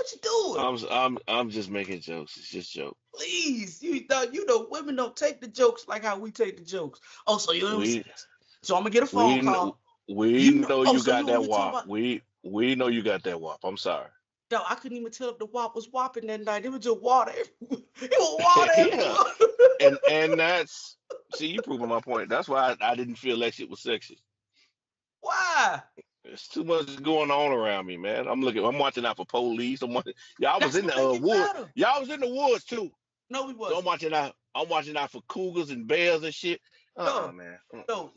What you doing? I'm just making jokes. It's just joke. Please, you know women don't take the jokes like how we take the jokes. Oh, so you know what I'm We saying? So I'm gonna get a phone we kn- call. we You know, know oh, you so you got know what that we talking wop. about? We know you got that wop. I'm sorry. No, I couldn't even tell if the wop was whopping that night. It was just water everywhere. It was water Yeah, everywhere. and that's see you proving my point. That's why I didn't feel that shit was sexy. Why? There's too much going on around me, man. I'm watching out for police. Y'all was That's in what the make it wood. better. Y'all was in the woods too. No, we So wasn't. I'm watching out for cougars and bears and shit. No, Man. no,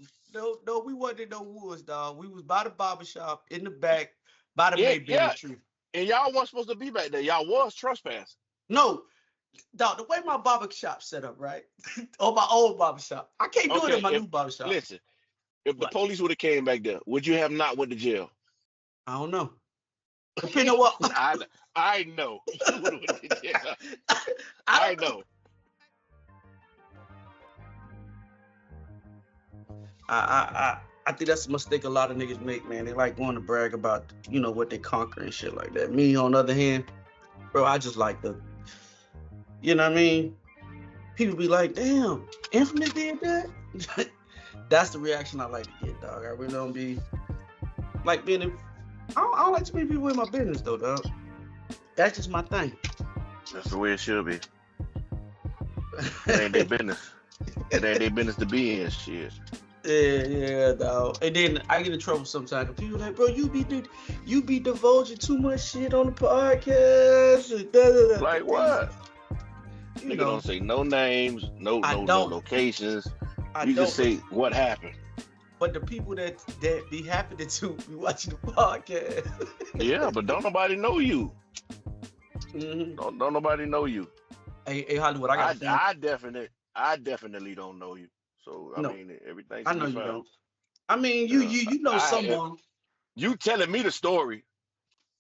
no, we wasn't in no woods, dog. We was by the barber shop in the back by the Yeah, Mayberry yeah. tree. And y'all wasn't supposed to be back there. Y'all was trespassing. No, dog, the way my barber shop set up, right? On my old barber shop. I can't do it in Okay, my if new barber shop. listen, if the What? police would have came back there, would you have not went to jail? I don't know. Depending on what I I know you would have went to jail. I I don't know. know. I think that's a mistake a lot of niggas make, man. They like going to brag about, what they conquer and shit like that. Me, on the other hand, bro, I just like you know what I mean? People be like, damn, Infamous did that? That's the reaction I like to get, dog. I really don't be like being I don't like to be people in my business, though, dog. That's just my thing. That's the way it should be. It ain't their business. It ain't their business to be in shit. Yeah, dog. And then I get in trouble sometimes. People like, bro, you be divulging too much shit on the podcast. And da, da, da. Like what? You Nigga know, don't say no names, I no don't. locations. I You just don't. say what happened. But the people that be happening to be watching the podcast. Yeah, but don't nobody know you. hmm Don't nobody know you. Hey, Hollywood, I got a phone. I definitely don't know you. So I No, mean everything I should know be you fine. don't. I mean, you Yeah. you you know I someone. You telling me the story.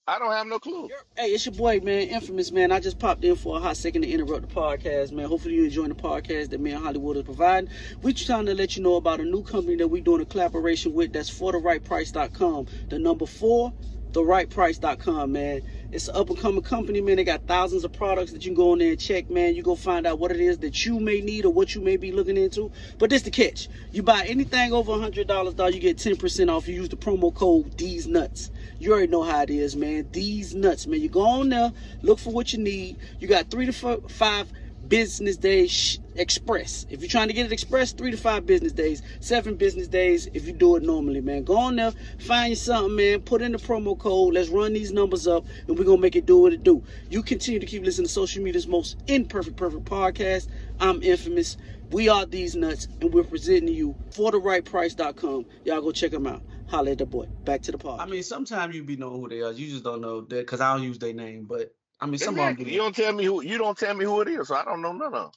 I don't have no clue. Hey, it's your boy, man, Infamous, man. I just popped in for a hot second to interrupt the podcast, man. Hopefully you enjoying the podcast that me and Hollywood is providing. We're trying to let you know about a new company that we're doing a collaboration with. That's fortherightprice.com. The number 4, therightprice.com, man. It's an up-and-coming company, man. They got thousands of products that you can go on there and check, man. You go find out what it is that you may need or what you may be looking into. But this the catch. You buy anything over $100, dog, you get 10% off. You use the promo code Theze Nutz. You already know how it is, man. Theze Nutz, man. You go on there, look for what you need. You got 3 to 5 business days express. If you're trying to get it express, 3 to 5 business days, 7 business days if you do it normally, man. Go on there, find you something, man. Put in the promo code. Let's run these numbers up, and we're gonna make it do what it do. You continue to keep listening to social media's most perfect podcast. I'm Infamous. We are Theze Nutz, and we're presenting you fortherightprice.com. Y'all go check them out. Holla at the boy. Back to the podcast. I mean, sometimes you be knowing who they are. You just don't know that because I don't use their name. But I mean, some of them Exactly. do. You don't tell me who it is, so I don't know none of them.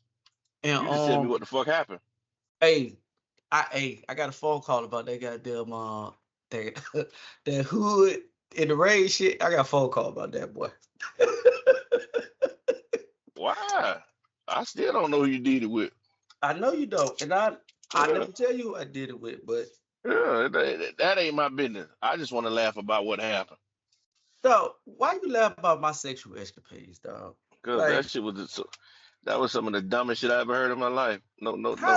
And You just tell me what the fuck happened. hey, I got a phone call about that goddamn that that hood in the rain shit. I got a phone call about that boy. Why? I still don't know who you did it with. I know you don't, and I Yeah, never tell you who I did it with, but yeah, that ain't my business. I just want to laugh about what happened. dog, why you laugh about my sexual escapades, dog? Cause Like, that was some of the dumbest shit I ever heard in my life. how No how's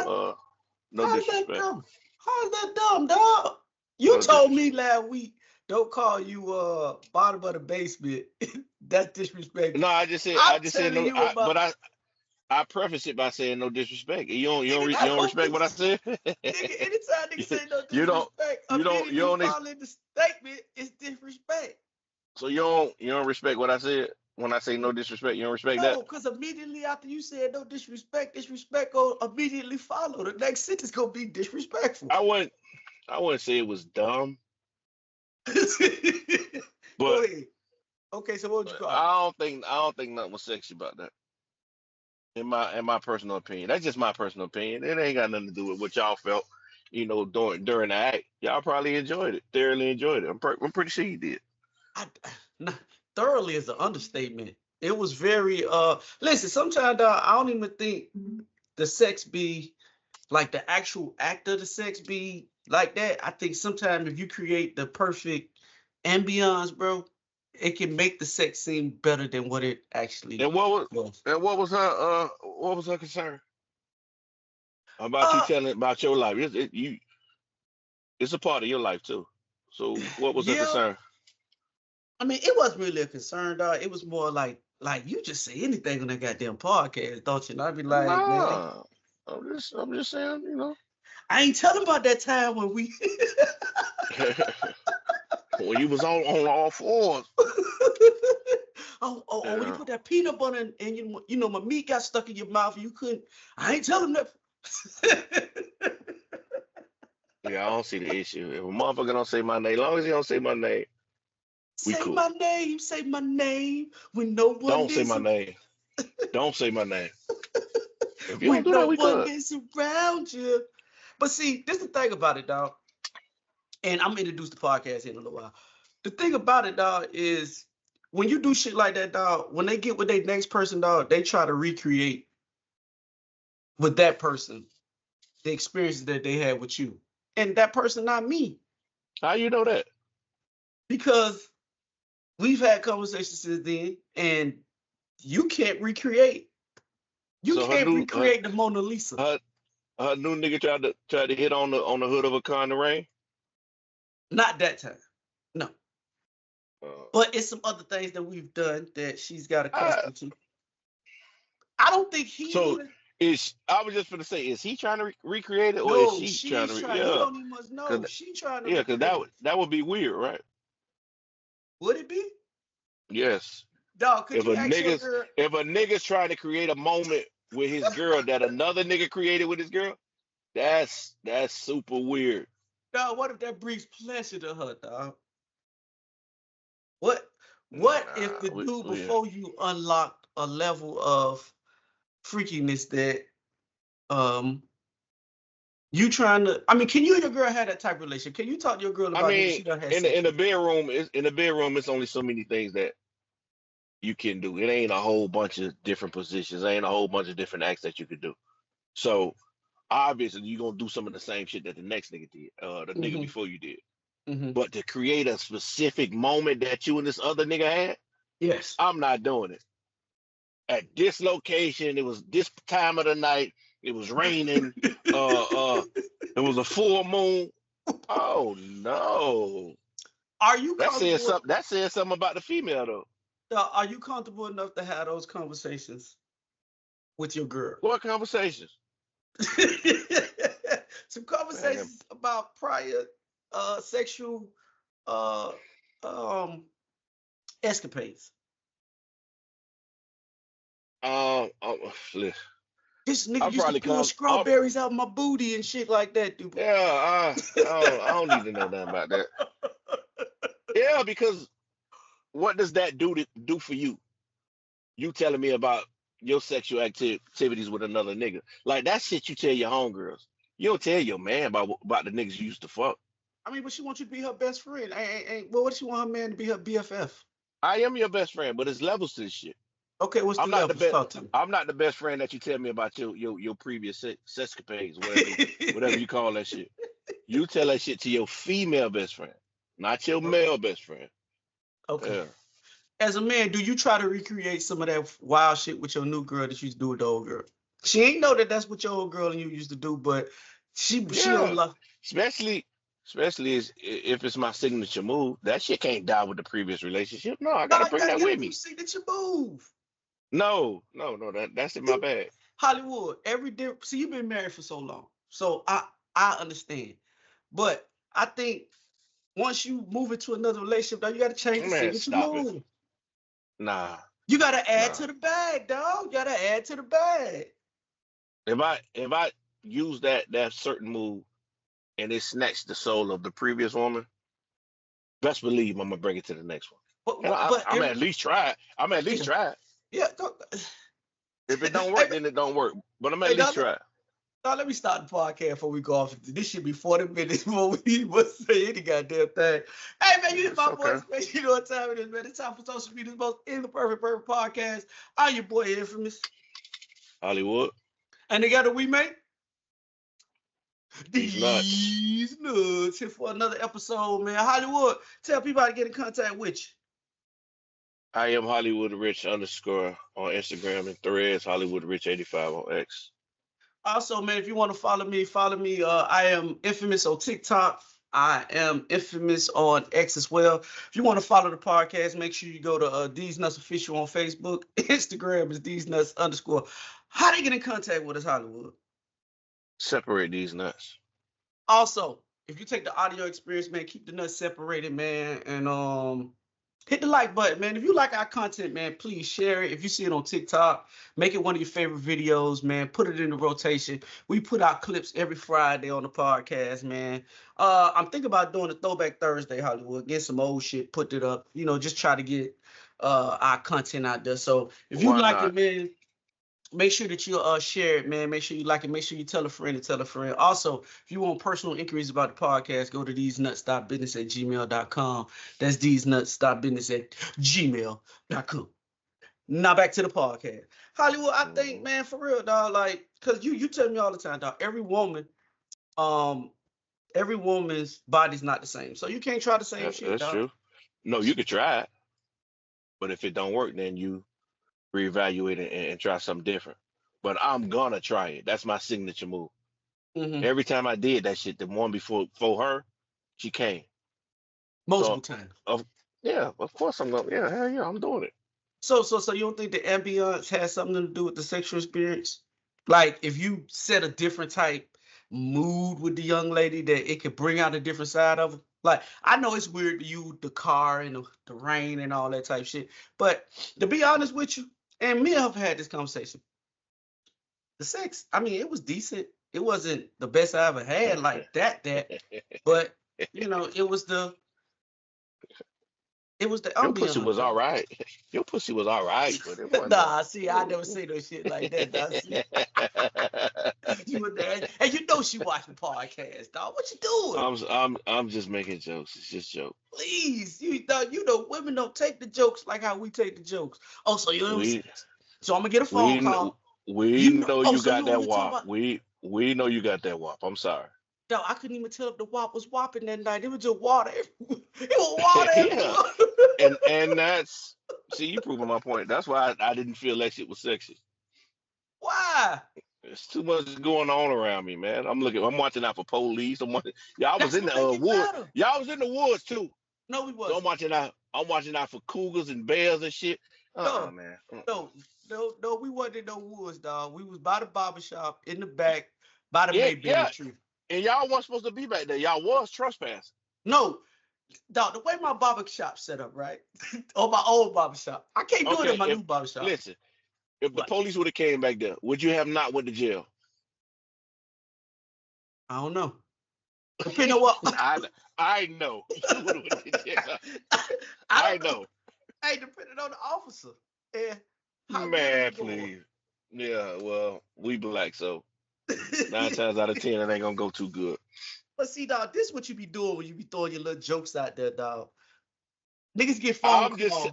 that disrespect. dumb? How's that dumb, dog? You No told me disrespect. last week, don't call you bottom of the basement. That's disrespectful. No, I'm I just said telling no. you about I preface it by saying no disrespect. nigga. You I don't don't respect think what I said. nigga. Anytime nigga say no you don't disrespect, you immediately don't following the statement is disrespect. so you don't respect what I said when I say no disrespect. You don't respect that. No, because immediately after you said no disrespect, disrespect go immediately follow. The next sentence gonna be disrespectful. I wouldn't I wouldn't say it was dumb, Go but ahead. Okay, so what would you call it? I don't think nothing was sexy about that. In my personal opinion, that's just my personal opinion. It ain't got nothing to do with what y'all felt. During the act, y'all probably enjoyed it, thoroughly enjoyed it. I'm pretty sure you did. I, nah, thoroughly is an understatement. It was very listen, sometimes I don't even think the sex be like the actual act of the sex be like that. I think sometimes if you create the perfect ambiance, bro, it can make the sex seem better than what it actually And what was. what was her concern about you Uh, telling about your life? It's a part of your life too. So what was her yeah. concern? I mean, it wasn't really a concern, dog. It was more like you just say anything on that goddamn podcast, don't you? And I'd be like, man, Nah, I'm just saying, you know, I ain't telling about that time when we. when you was on all fours. When you Yeah, put that peanut butter and you know my meat got stuck in your mouth, and you couldn't. I ain't telling that. yeah, I don't see the issue. If a motherfucker don't say my name, as long as he don't say my name, we Say cool. my name, say my name when no one Don't say is my name. Don't say my name. If you don't when do that, no we one good. is around you. But see, this is the thing about it, dog. And I'm gonna introduce the podcast in a little while. The thing about it, dog, is when you do shit like that, dog, when they get with their next person, dog, they try to recreate with that person the experiences that they had with you. And that person, not me. How you know that? Because we've had conversations since then, and you can't recreate. You So can't recreate the Mona Lisa. her, her new nigga tried to hit on the hood of a car in the rain. Not that time. No. Uh, But it's some other things that we've done that she's got I, accustomed to. I don't think he knew so that. I was just gonna say, is he trying to recreate it or is No, she trying she's to? trying. He Yeah, don't even must know. cause She trying to yeah, cause recreate it. that would be weird, right? Would it be? Yes. Dog, could If you a ask your niggas girl? if a nigga's trying to create a moment with his girl that another nigga created with his girl, that's super weird. Dog, what if that brings pleasure to her, dog? What what if Nah, the dude we before you unlocked a level of freakiness that um you trying to I mean, can you and your girl have that type of relationship? Can you talk to your girl I about niggas mean, she done had in sex with? the bedroom, it's only so many things that you can do. It ain't a whole bunch of different positions. Ain't a whole bunch of different acts that you could do. So obviously you're gonna do some of the same shit that the next nigga did, the nigga Mm-hmm. before you did. Mm-hmm. But to create a specific moment that you and this other nigga had, Yes. I'm not doing it. At this location, it was this time of the night, it was raining, uh it was a full moon. Oh no. Are you comfortable? That says something about the female though. Are you comfortable enough to have those conversations with your girl? What conversations? Some Man, conversations about prior sexual uh um escapades. listen, This nigga I used to probably pull come strawberries out my booty and shit like that, dude. yeah, I don't need to know nothing about that. Yeah, because what does that do for you? You telling me about your sexual activities with another nigga. Like that shit you tell your homegirls. You don't tell your man about the niggas you used to fuck. I mean, but she wants you to be her best friend. Well, what does she want her man to be her BFF? I am your best friend, but it's levels to this shit. Okay, what's the I'm not the levels? best. Talk to me. I'm not the best friend that you tell me about your previous sexcapades, whatever you call that shit. You tell that shit to your female best friend, not your male best friend. Okay. Yeah. As a man, do you try to recreate some of that wild shit with your new girl that you used to do with the old girl? She ain't know that that's what your old girl and you used to do, but she don't Yeah, love. especially if it's my signature move. That shit can't die with the previous relationship. No, I gotta Nah, you bring gotta that get a with new me. signature move. No, that's in my bag. Hollywood, every day. See, you've been married for so long, so I understand. But I think once you move into another relationship, now you got to change the Man, signature stop it. move. Nah, You got to add nah. to the bag, dog. You got to add to the bag. If I use that certain move and it snatched the soul of the previous woman, best believe I'm gonna bring it to the next one. But And but, but I'm every at least try. I'm at least yeah try. yeah. If it don't Hey, work, then it don't work. But I'm at hey, least try. now let me start the podcast before we go off. This should be 40 minutes before we must say any goddamn thing. Hey man, you hear It's my okay. voice, man. You know what time it is, man. It's time for social media's most imperfect podcast. I'm your boy Infamous. Hollywood, And together we make these nuts. These Nuts here for another episode, man. Hollywood, tell people how to get in contact with you. I am Hollywood Rich underscore on Instagram and Threads, Hollywood Rich 85 on X. Also, man, if you want to follow me, follow me. I am infamous on TikTok. I am infamous on X as well. If you want to follow the podcast, make sure you go to Theze Nutz Official on Facebook. Instagram is Theze Nutz underscore. How they get in contact with us, Hollywood? Separate these nuts. Also, if you take the audio experience, man, keep the nuts separated, man, and hit the like button, man. If you like our content, man, please share it. If you see it on TikTok, make it one of your favorite videos, man. Put it in the rotation. We put out clips every Friday on the podcast, man. I'm thinking about doing a Throwback Thursday, Hollywood. Get some old shit, put it up. Just try to get our content out there. So if you Why like it, not? man, make sure that you share it, man. Make sure you like it. Make sure you tell a friend and tell a friend. Also, if you want personal inquiries about the podcast, go to thesenuts.business@gmail.com. That's thesenuts.business@gmail.com. Now back to the podcast. Hollywood, I think, man, for real, dog, like, cause you tell me all the time, dog, every woman's body's not the same. So you can't try the same shit, That's dog. true. No, you could try it, but if it don't work, then you reevaluate it and try something different. But I'm gonna try it. That's my signature move. Mm-hmm. Every time I did that shit, the one before her, she came. Multiple So, times. yeah, of course I'm gonna. Yeah, hell yeah, I'm doing it. So you don't think the ambience has something to do with the sexual experience? Like if you set a different type mood with the young lady, that it could bring out a different side of her. Like I know it's weird to you, the car and the rain and all that type shit, but to be honest with you, and me and her have had this conversation. The sex, I mean, it was decent. It wasn't the best I ever had, like that, but it was the Your pussy ambiance, was all dog. right. Your pussy was all right, but it wasn't. Nah, see, I never say no shit like that, dog. See, you were there, and you know she watching podcasts, dog. What you doing? I'm just making jokes. It's just joke. Please, you know, women don't take the jokes like how we take the jokes. Oh, so you know what I'm saying? We So I'm gonna get a phone we call. we know Oh, you so you got know what that we talking wop. about? We know you got that wop. I'm sorry. Dog, I couldn't even tell if the wop was whopping that night. It was just water. It was water Yeah, everywhere. and that's see you proving my point. That's why I didn't feel that shit was sexy. Why? There's too much going on around me, man. I'm watching out for police. Y'all was That's in what the make it wood. better. Y'all was in the woods too. No, we So I'm wasn't. watching out. I'm watching out for cougars and bears and shit. No, Man. no, we wasn't in no woods, dog. We was by the barber shop in the back by the Yeah, Mayberry yeah. tree. And y'all wasn't supposed to be back there. Y'all was trespassing. No, dog, the way my barber shop set up, right? On my old barber shop. I can't do it in Okay, my if new barber shop. listen, if the What? police would have came back there, would you have not went to jail? I don't know. Depending on what. I know you would have went to jail. I I don't know. know. Hey, depending on the officer. And how good Man, he going. please. Yeah, well, we black, so 9 times out of 10, it ain't gonna go too good. But see, dog, this is what you be doing when you be throwing your little jokes out there, dog. Niggas get phone I'm just call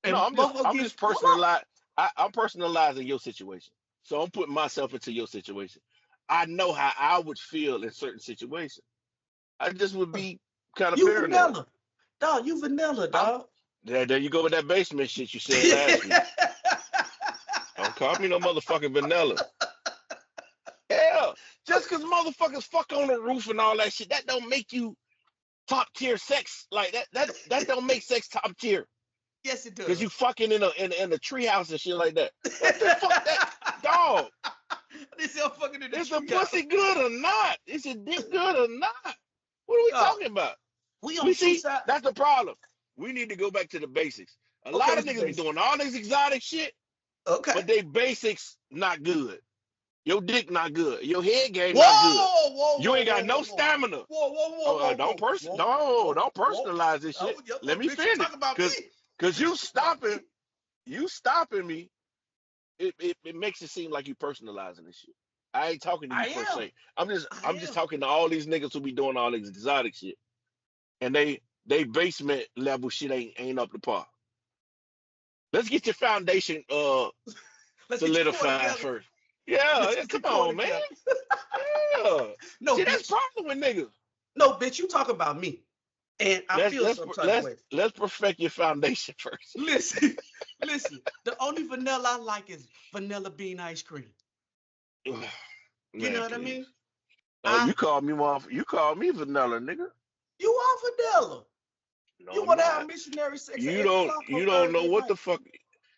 no, and motherfuckers I'm get just what? I'm personalizing your situation. So I'm putting myself into your situation. I know how I would feel in certain situations. I just would be kind of You paranoid. vanilla. Dog, you vanilla, I'm dog. there you go with that basement shit you said last week. Don't call me no motherfucking vanilla. Hell, just cause motherfuckers fuck on the roof and all that shit, that don't make you top tier sex. Like that don't make sex top tier. Yes, it Cause you does. fucking in a treehouse and shit like that. What the fuck that dog? This is fucking in the Is the tree pussy house. good or not? Is your dick good or not? What are we Dog, talking about? we We on two see sides. that's the problem. We need to go back to the basics. A Okay, lot of what's the niggas be basic? doing all this exotic shit, Okay. but they basics not good. Your dick not good. Your head game Whoa, not good. whoa, You whoa, ain't got whoa, no whoa, whoa. stamina. Whoa, whoa, whoa, Oh, whoa, whoa, whoa, whoa, don't whoa. personalize this shit. Oh, yep, Let me bitch, you finish, talk about me. cause you About stopping, me. you stopping me. It makes it seem like you personalizing this shit. I ain't talking to you I per am. se. I'm just I am. talking to all these niggas who be doing all this exotic shit, and they basement level shit ain't up to par. Let's get your foundation Let's get your core solidified together. first. Yeah, Let's yeah, get your come core on, man. together. Yeah. No, See, that's bitch. problem with niggas. No, bitch, you talking about me. And I feel some type of way. Let's perfect your foundation first. Listen. The only vanilla I like is vanilla bean ice cream. Man, You know what please. I mean? Oh, you called me vanilla, nigga. You are vanilla. No, You I'm want to not. have missionary sex at You 8 don't o'clock you on don't know Thursday what night? the fuck.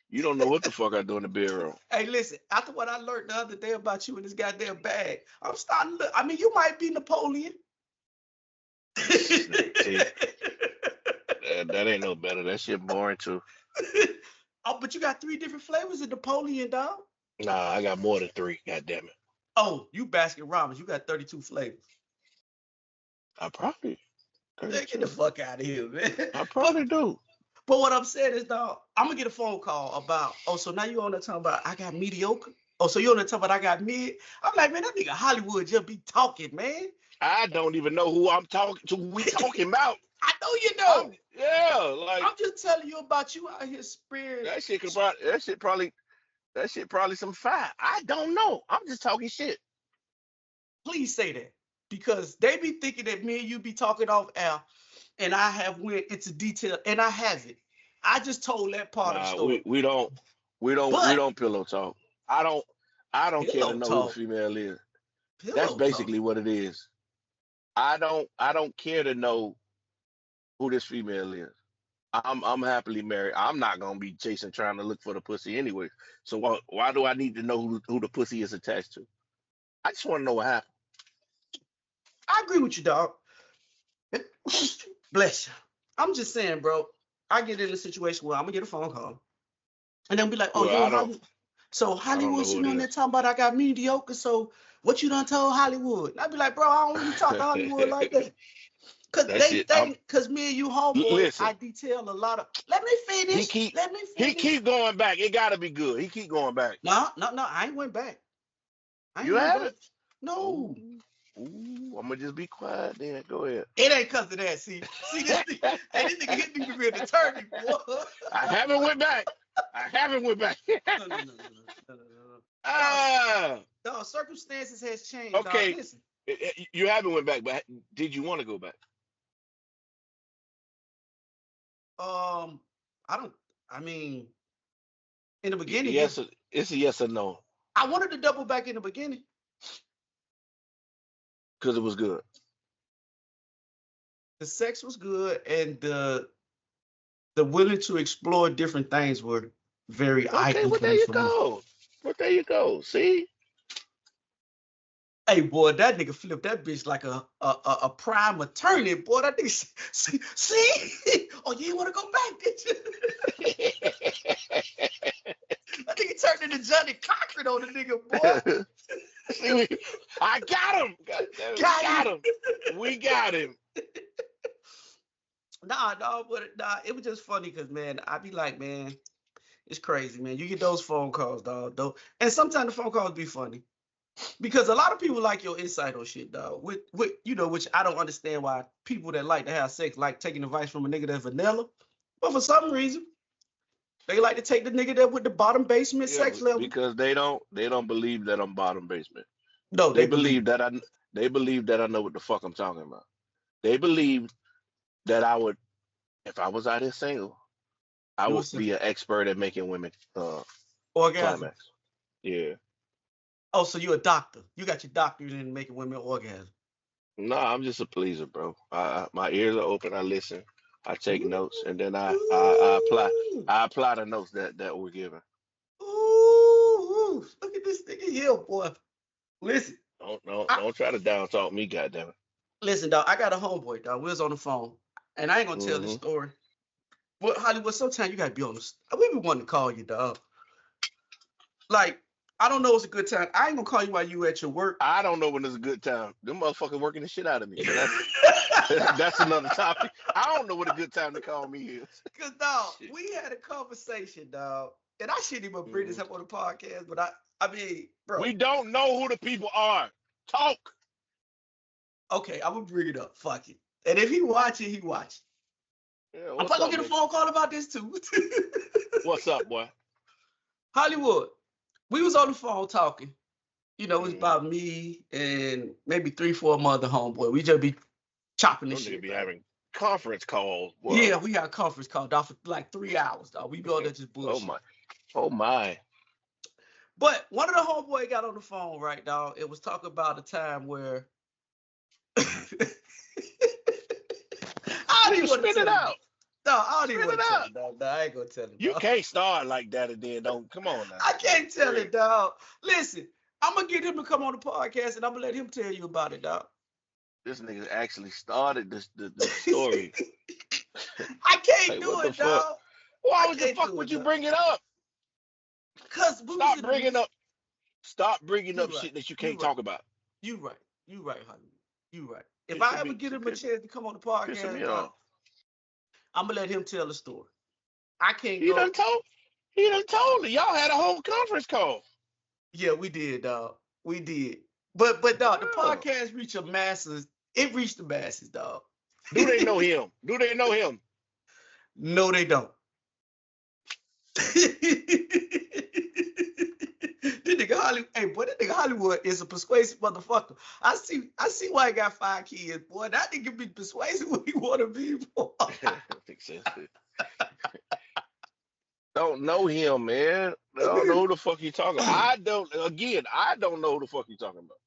You don't know what the fuck I do in the bedroom. Hey, listen, after what I learned the other day about you in this goddamn bag, I'm starting to look. I mean, you might be Napoleon. See, that ain't no better. That shit boring too. Oh, but you got 3 different flavors of Napoleon, dog. Nah, I got more than 3. God damn it. Oh, you Baskin Robbins. You got 32 flavors. I probably. Get the fuck out of here, man. I probably do. But what I'm saying is, dog, I'm gonna get a phone call about. Oh, so now you on there talking about I got mediocre. Oh, so you on there talking about I got mid. I'm like, man, that nigga Hollywood just be talking, man. I don't even know who I'm talking to. We talking about. I know you know. Yeah, like I'm just telling you about you out here spreading. that shit probably some fire. I don't know. I'm just talking shit. Please say that, because they be thinking that me and you be talking off air, and I have went into detail, and I haven't. I just told that part of the story. We don't pillow talk. I don't care to know who the female is. That's basically what it is. I don't care to know who this female is. I'm happily married. I'm not gonna be chasing trying to look for the pussy anyway. So why do I need to know who the pussy is attached to? I just want to know what happened. I agree with you, dog. Bless you. I'm just saying, bro. I get in a situation where I'm gonna get a phone call, and they'll be like, "Oh, well, Hollywood. So Hollywood sitting on there talking about I got mediocre. So what you done told Hollywood?" And I'd be like, "Bro, I don't really talk to Hollywood like that." Cause cause me and you homeboys, I detail a lot of. Let me finish. He keep going back. It gotta be good. He keep going back. No, I ain't went back. You haven't? No. Ooh, I'm gonna just be quiet then. Go ahead. It ain't cause of that. See this nigga, this nigga hit me with an attorney, boy. I haven't went back. No. No, circumstances has changed. Okay. Dog. Listen. You haven't went back, but did you want to go back? I mean, in the beginning, yes, it's a yes or no. I wanted to double back in the beginning because it was good. The sex was good, and the willing to explore different things were very eye-opening. Okay, well there you go. Well there you go. See. Hey boy, that nigga flipped that bitch like a prime attorney, boy. That nigga see? Oh, you ain't want to go back, did you? That nigga turned into Johnny Cochran on the nigga, boy. I got him. Got him. We got him. Nah, it was just funny because, man, I be like, man, it's crazy, man. You get those phone calls, dog, though. And sometimes the phone calls be funny. Because a lot of people like your insight on shit, dog. With which I don't understand why people that like to have sex like taking advice from a nigga that's vanilla. But for some reason, they like to take the nigga that with the bottom basement sex level. Because they don't believe that I'm bottom basement. No, they believe that I know what the fuck I'm talking about. They believe that I would, if I was out here single, I would be an expert at making women orgasm. Climax. Yeah. Oh, so you're a doctor. You got your doctorate in making women orgasm. No, I'm just a pleaser, bro. My ears are open. I listen. I take notes, and then I apply the notes that we're given. Ooh, look at this nigga here, boy. Listen. Don't try to down talk me, goddamn it. Listen, dog. I got a homeboy, dog. We was on the phone, and I ain't gonna tell this story. But Hollywood, sometimes you gotta be on the. We be wanting to call you, dog. Like, I don't know it's a good time. I ain't gonna call you while you at your work. I don't know when it's a good time. Them motherfuckers working the shit out of me. So that's another topic. I don't know what a good time to call me is. Cause dog, we had a conversation, dog, and I shouldn't even bring this up on the podcast, but I mean, bro. We don't know who the people are. Talk. Okay, I'm gonna bring it up. Fuck it. And if he watching, he watching. Yeah, I'm probably gonna get a phone call about this too. What's up, boy? Hollywood. We was on the phone talking. You know, it's about me and maybe 3-4 other homeboy. We just be chopping this shit. conference calls. Boy. Yeah, we got a conference call, dog, for like 3 hours, dog. We go there just Oh bullshit. my. Oh my. But one of the homeboy got on the phone, right, dog. It was talking about a time where I don't even Nigga, want to spit it tell him. out. No, I don't even Spit want it to tell out. him, dog. No, I ain't gonna tell him, You dog. can't start like that and then don't. Come on now. I can't tell Real. it, dog. Listen, I'm gonna get him to come on the podcast and I'm gonna let him tell you about it, dog. This nigga actually started the story. I can't Like, do what the it, fuck? dog. Why I would the can't fuck do would it, you dog. bring it up? Cause we was in the midst. Stop bringing You up right. shit that you You can't right. talk about. You right. You right, Hollywood. You right. If Pissing I ever me, get him a chance to come on the pissing podcast, me dog, off. I'm gonna let him tell the story. I can't He go. done told it. Y'all had a whole conference call. Yeah, we did, dog. We did. But dog, the Wow. podcast reached the masses. It reached the masses, dog. Do they know him? Do they know him? No, they don't. That nigga Hollywood is a persuasive motherfucker. I see why he got 5 kids, boy. That nigga be persuasive when he want to be, boy. Don't know him, man. I don't know who the fuck you talking about. I don't know who the fuck you talking about.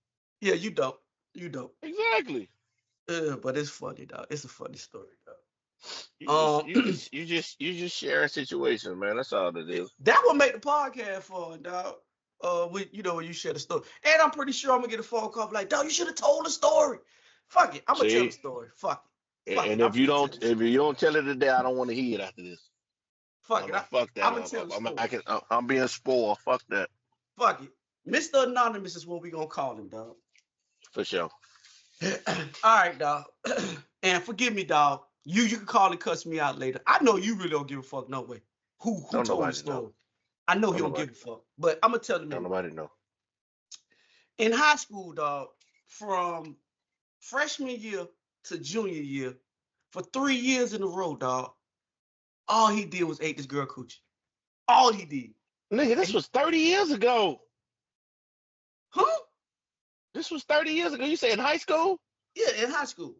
Yeah, you don't. You don't. Exactly. But it's funny, dog. It's a funny story, dog. You just sharing situations, man. That's all it is. That would make the podcast fun, dog. When you share the story, and I'm pretty sure I'm gonna get a phone call like, "Dog, you should have told the story." Fuck it, I'm gonna tell the story. Fuck it. And if you don't tell it today, I don't want to hear it after this. Fuck it. Fuck that. I'm gonna tell the story. I'm being spoiled. Fuck that. Fuck it. Mr. Anonymous is what we gonna call him, dog. For sure. All right, dog. And forgive me, dog. You can call and cuss me out later. I know you really don't give a fuck, no way. Who told the story? Know. I know he don't give a fuck, but I'm gonna tell him. Don't nobody know. In high school, dog, from freshman year to junior year, for 3 years in a row, dog, all he did was ate this girl coochie. All he did. Nigga, this was 30 years ago. Huh? This was 30 years ago. You say in high school? Yeah, in high school.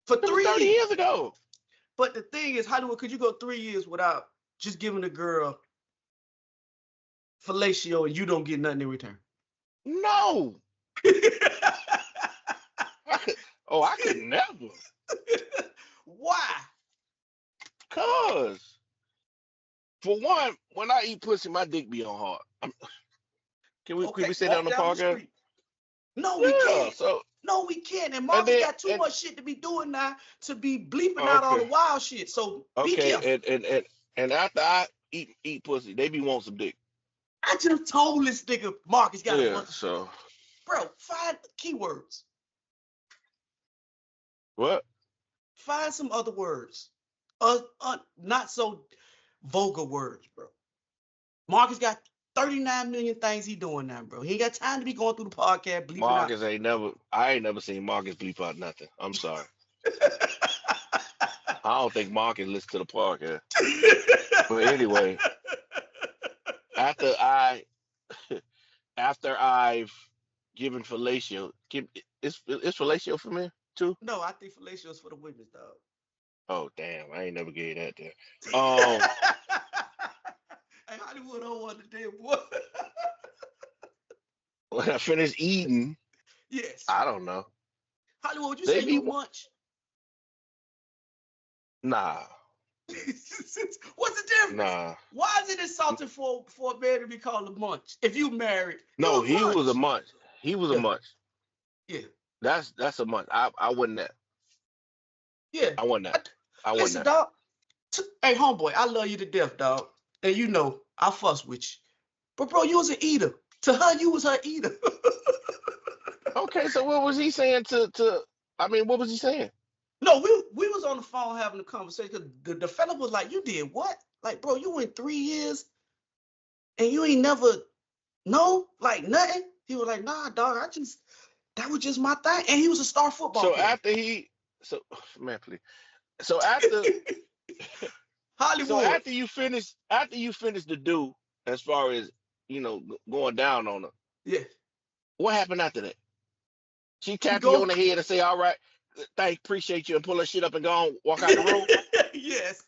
For 3 30 years ago. But the thing is, Hollywood, could you go 3 years without just giving the girl fellatio and you don't get nothing in return? No. I could never. Why? Cause for one, when I eat pussy, my dick be on hard. Can we say that on the podcast? No, we can't. So no, we can't. And Marcus got too much shit to be doing now to be bleeping out all the wild shit. So be careful. And after I eat pussy, they be wanting some dick. I just told this nigga Marcus got a bunch of so. Bro, find keywords. What? Find some other words. Not so vulgar words, bro. Marcus got 39 million things he doing now, bro. He ain't got time to be going through the podcast bleeping Marcus out. I ain't never seen Marcus bleep out nothing. I'm sorry. I don't think Marcus listens to the podcast. But anyway, after I've given fellatio, is fellatio for me too? No, I think fellatio is for the women's, dog. Oh damn, I ain't never gave that there. Hey, Hollywood don't want to damn boy. When I finish eating, yes. I don't know. Hollywood, would you say you munch? Nah. What's the difference? Nah. Why is it insulting for a man to be called a munch? If you married, no, he was a munch. He was a munch. Yeah. That's a munch. I wasn't that. Yeah. I wasn't that. Listen, dog. Hey, homeboy, I love you to death, dog. And you know, I fuss with you. But bro, you was an eater. To her, you was her eater. Okay, so what was he saying what was he saying? No, we was on the phone having a conversation because the fella was like, you did what? Like, bro, you went 3 years and you ain't never, like nothing? He was like, nah, dog, that was just my thing. And he was a star football player. Man, please. So after Hollywood. So after you finish the do, as far as, going down on her. Yeah. What happened after that? She tapped you on the head and say, all right, thank, appreciate you, and pull her shit up and go on, walk out the room. Yes.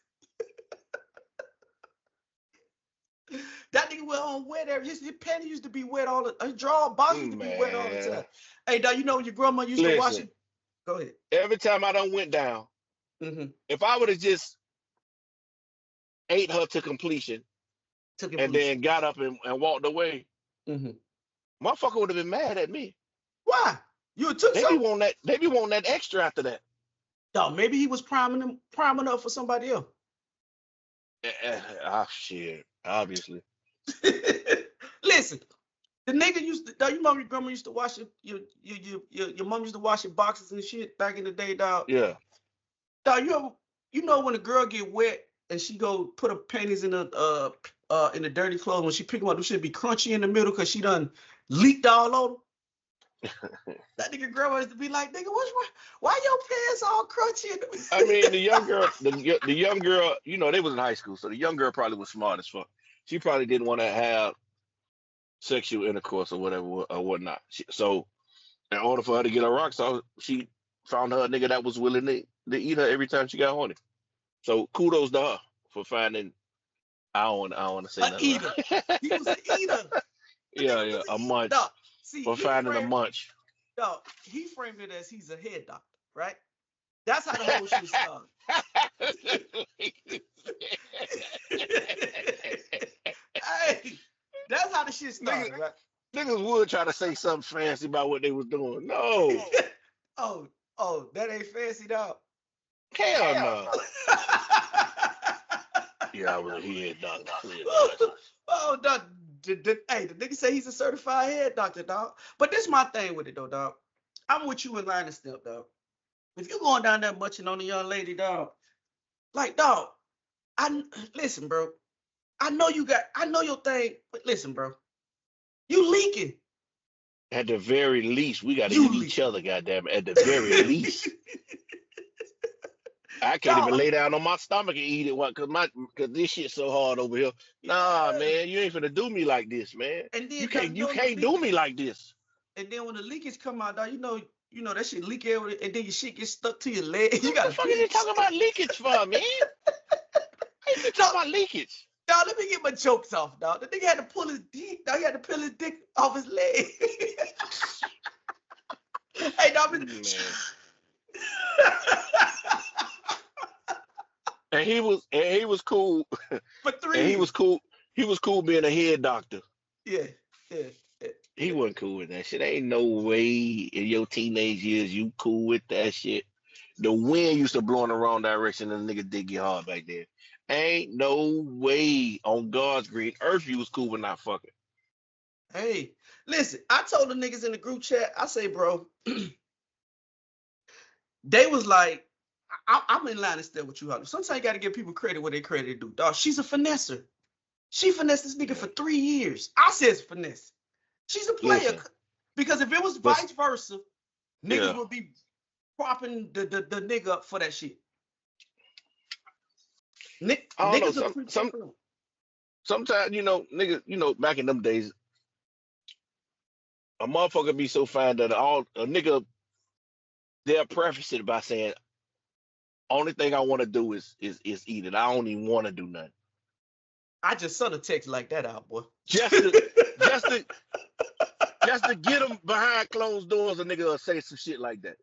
That nigga went on wet. His panties used to be wet all the. His draw box used to be wet all the time. Man, Hey, dog, you know when your grandma used to wash listen. it. Go ahead. Every time I done went down, if I would have just ate her to completion and then got up and walked away, motherfucker would have been mad at me. Why? You took They be wanting that. They be wanting that extra after that. Dog, maybe he was priming up for somebody else. Shit. Obviously. Listen, the nigga used to. Dog, you remember your grandma used to wash your mom used to wash your boxes and shit back in the day, dog. Yeah. Dog, you know when a girl get wet and she go put her panties in the dirty clothes, when she pick them up, they should be crunchy in the middle because she done leaked all over. That nigga grandma used to be like, nigga, why your pants all crunchy? I mean, the young girl, you know, they was in high school, so the young girl probably was smart as fuck. She probably didn't want to have sexual intercourse or whatever or whatnot. So, in order for her to get her rocks off, she found her a nigga that was willing to eat her every time she got horny. So, kudos to her for finding. I don't want to say nothing. Eater. He was an eater. Yeah, a munch. No, see, for finding a munch. No, he framed it as he's a head doctor, right? That's how the whole shit started. Hey, that's how the shit started, right? Niggas would try to say something fancy about what they was doing. No. Oh, that ain't fancy, dog. Hell no. Yeah, I was a head doctor. Oh, dog. Hey, the nigga say he's a certified head doctor, dog. But this my thing with it, though, dog. I'm with you in line of step, dog. If you going down there munching on a young lady, dog, like, dog, listen, bro. I know your thing, but listen, bro. You leaking. At the very least, we got to eat each other, goddamn it. At the very least. I can't even lay down on my stomach and eat it cause this shit's so hard over here. Nah, man, you ain't finna do me like this, man. And then you can't do me like this. And then when the leakage come out, dog, you know that shit leak everywhere, and then your shit gets stuck to your leg. You got the fuck is you talking about leakage for, man? How you talking about leakage? Dog, let me get my jokes off, dog. The nigga had to pull his dick. Dog, he had to pull his dick off his leg. Hey, dog, man. And he was cool. For 3 and he was cool. He was cool being a head doctor. Yeah. He wasn't cool with that shit. Ain't no way in your teenage years you cool with that shit. The wind used to blow in the wrong direction and the nigga did get hard back then. Ain't no way on God's green earth you was cool with not fucking. Hey, listen, I told the niggas in the group chat, I say, bro, they was like, I'm in line instead with you. Sometimes you got to give people credit where they credit due. Dog, she's a finesser. She finessed this nigga for 3 years. I said finesse. She's a player. Listen, because if it was vice versa, niggas would be propping the nigga up for that shit. Sometimes, nigga, back in them days, a motherfucker be so fine that a nigga, they'll preface it by saying, only thing I want to do is eat it. I don't even want to do nothing. I just sent a text like that out, boy. Just to get them behind closed doors, a nigga will say some shit like that.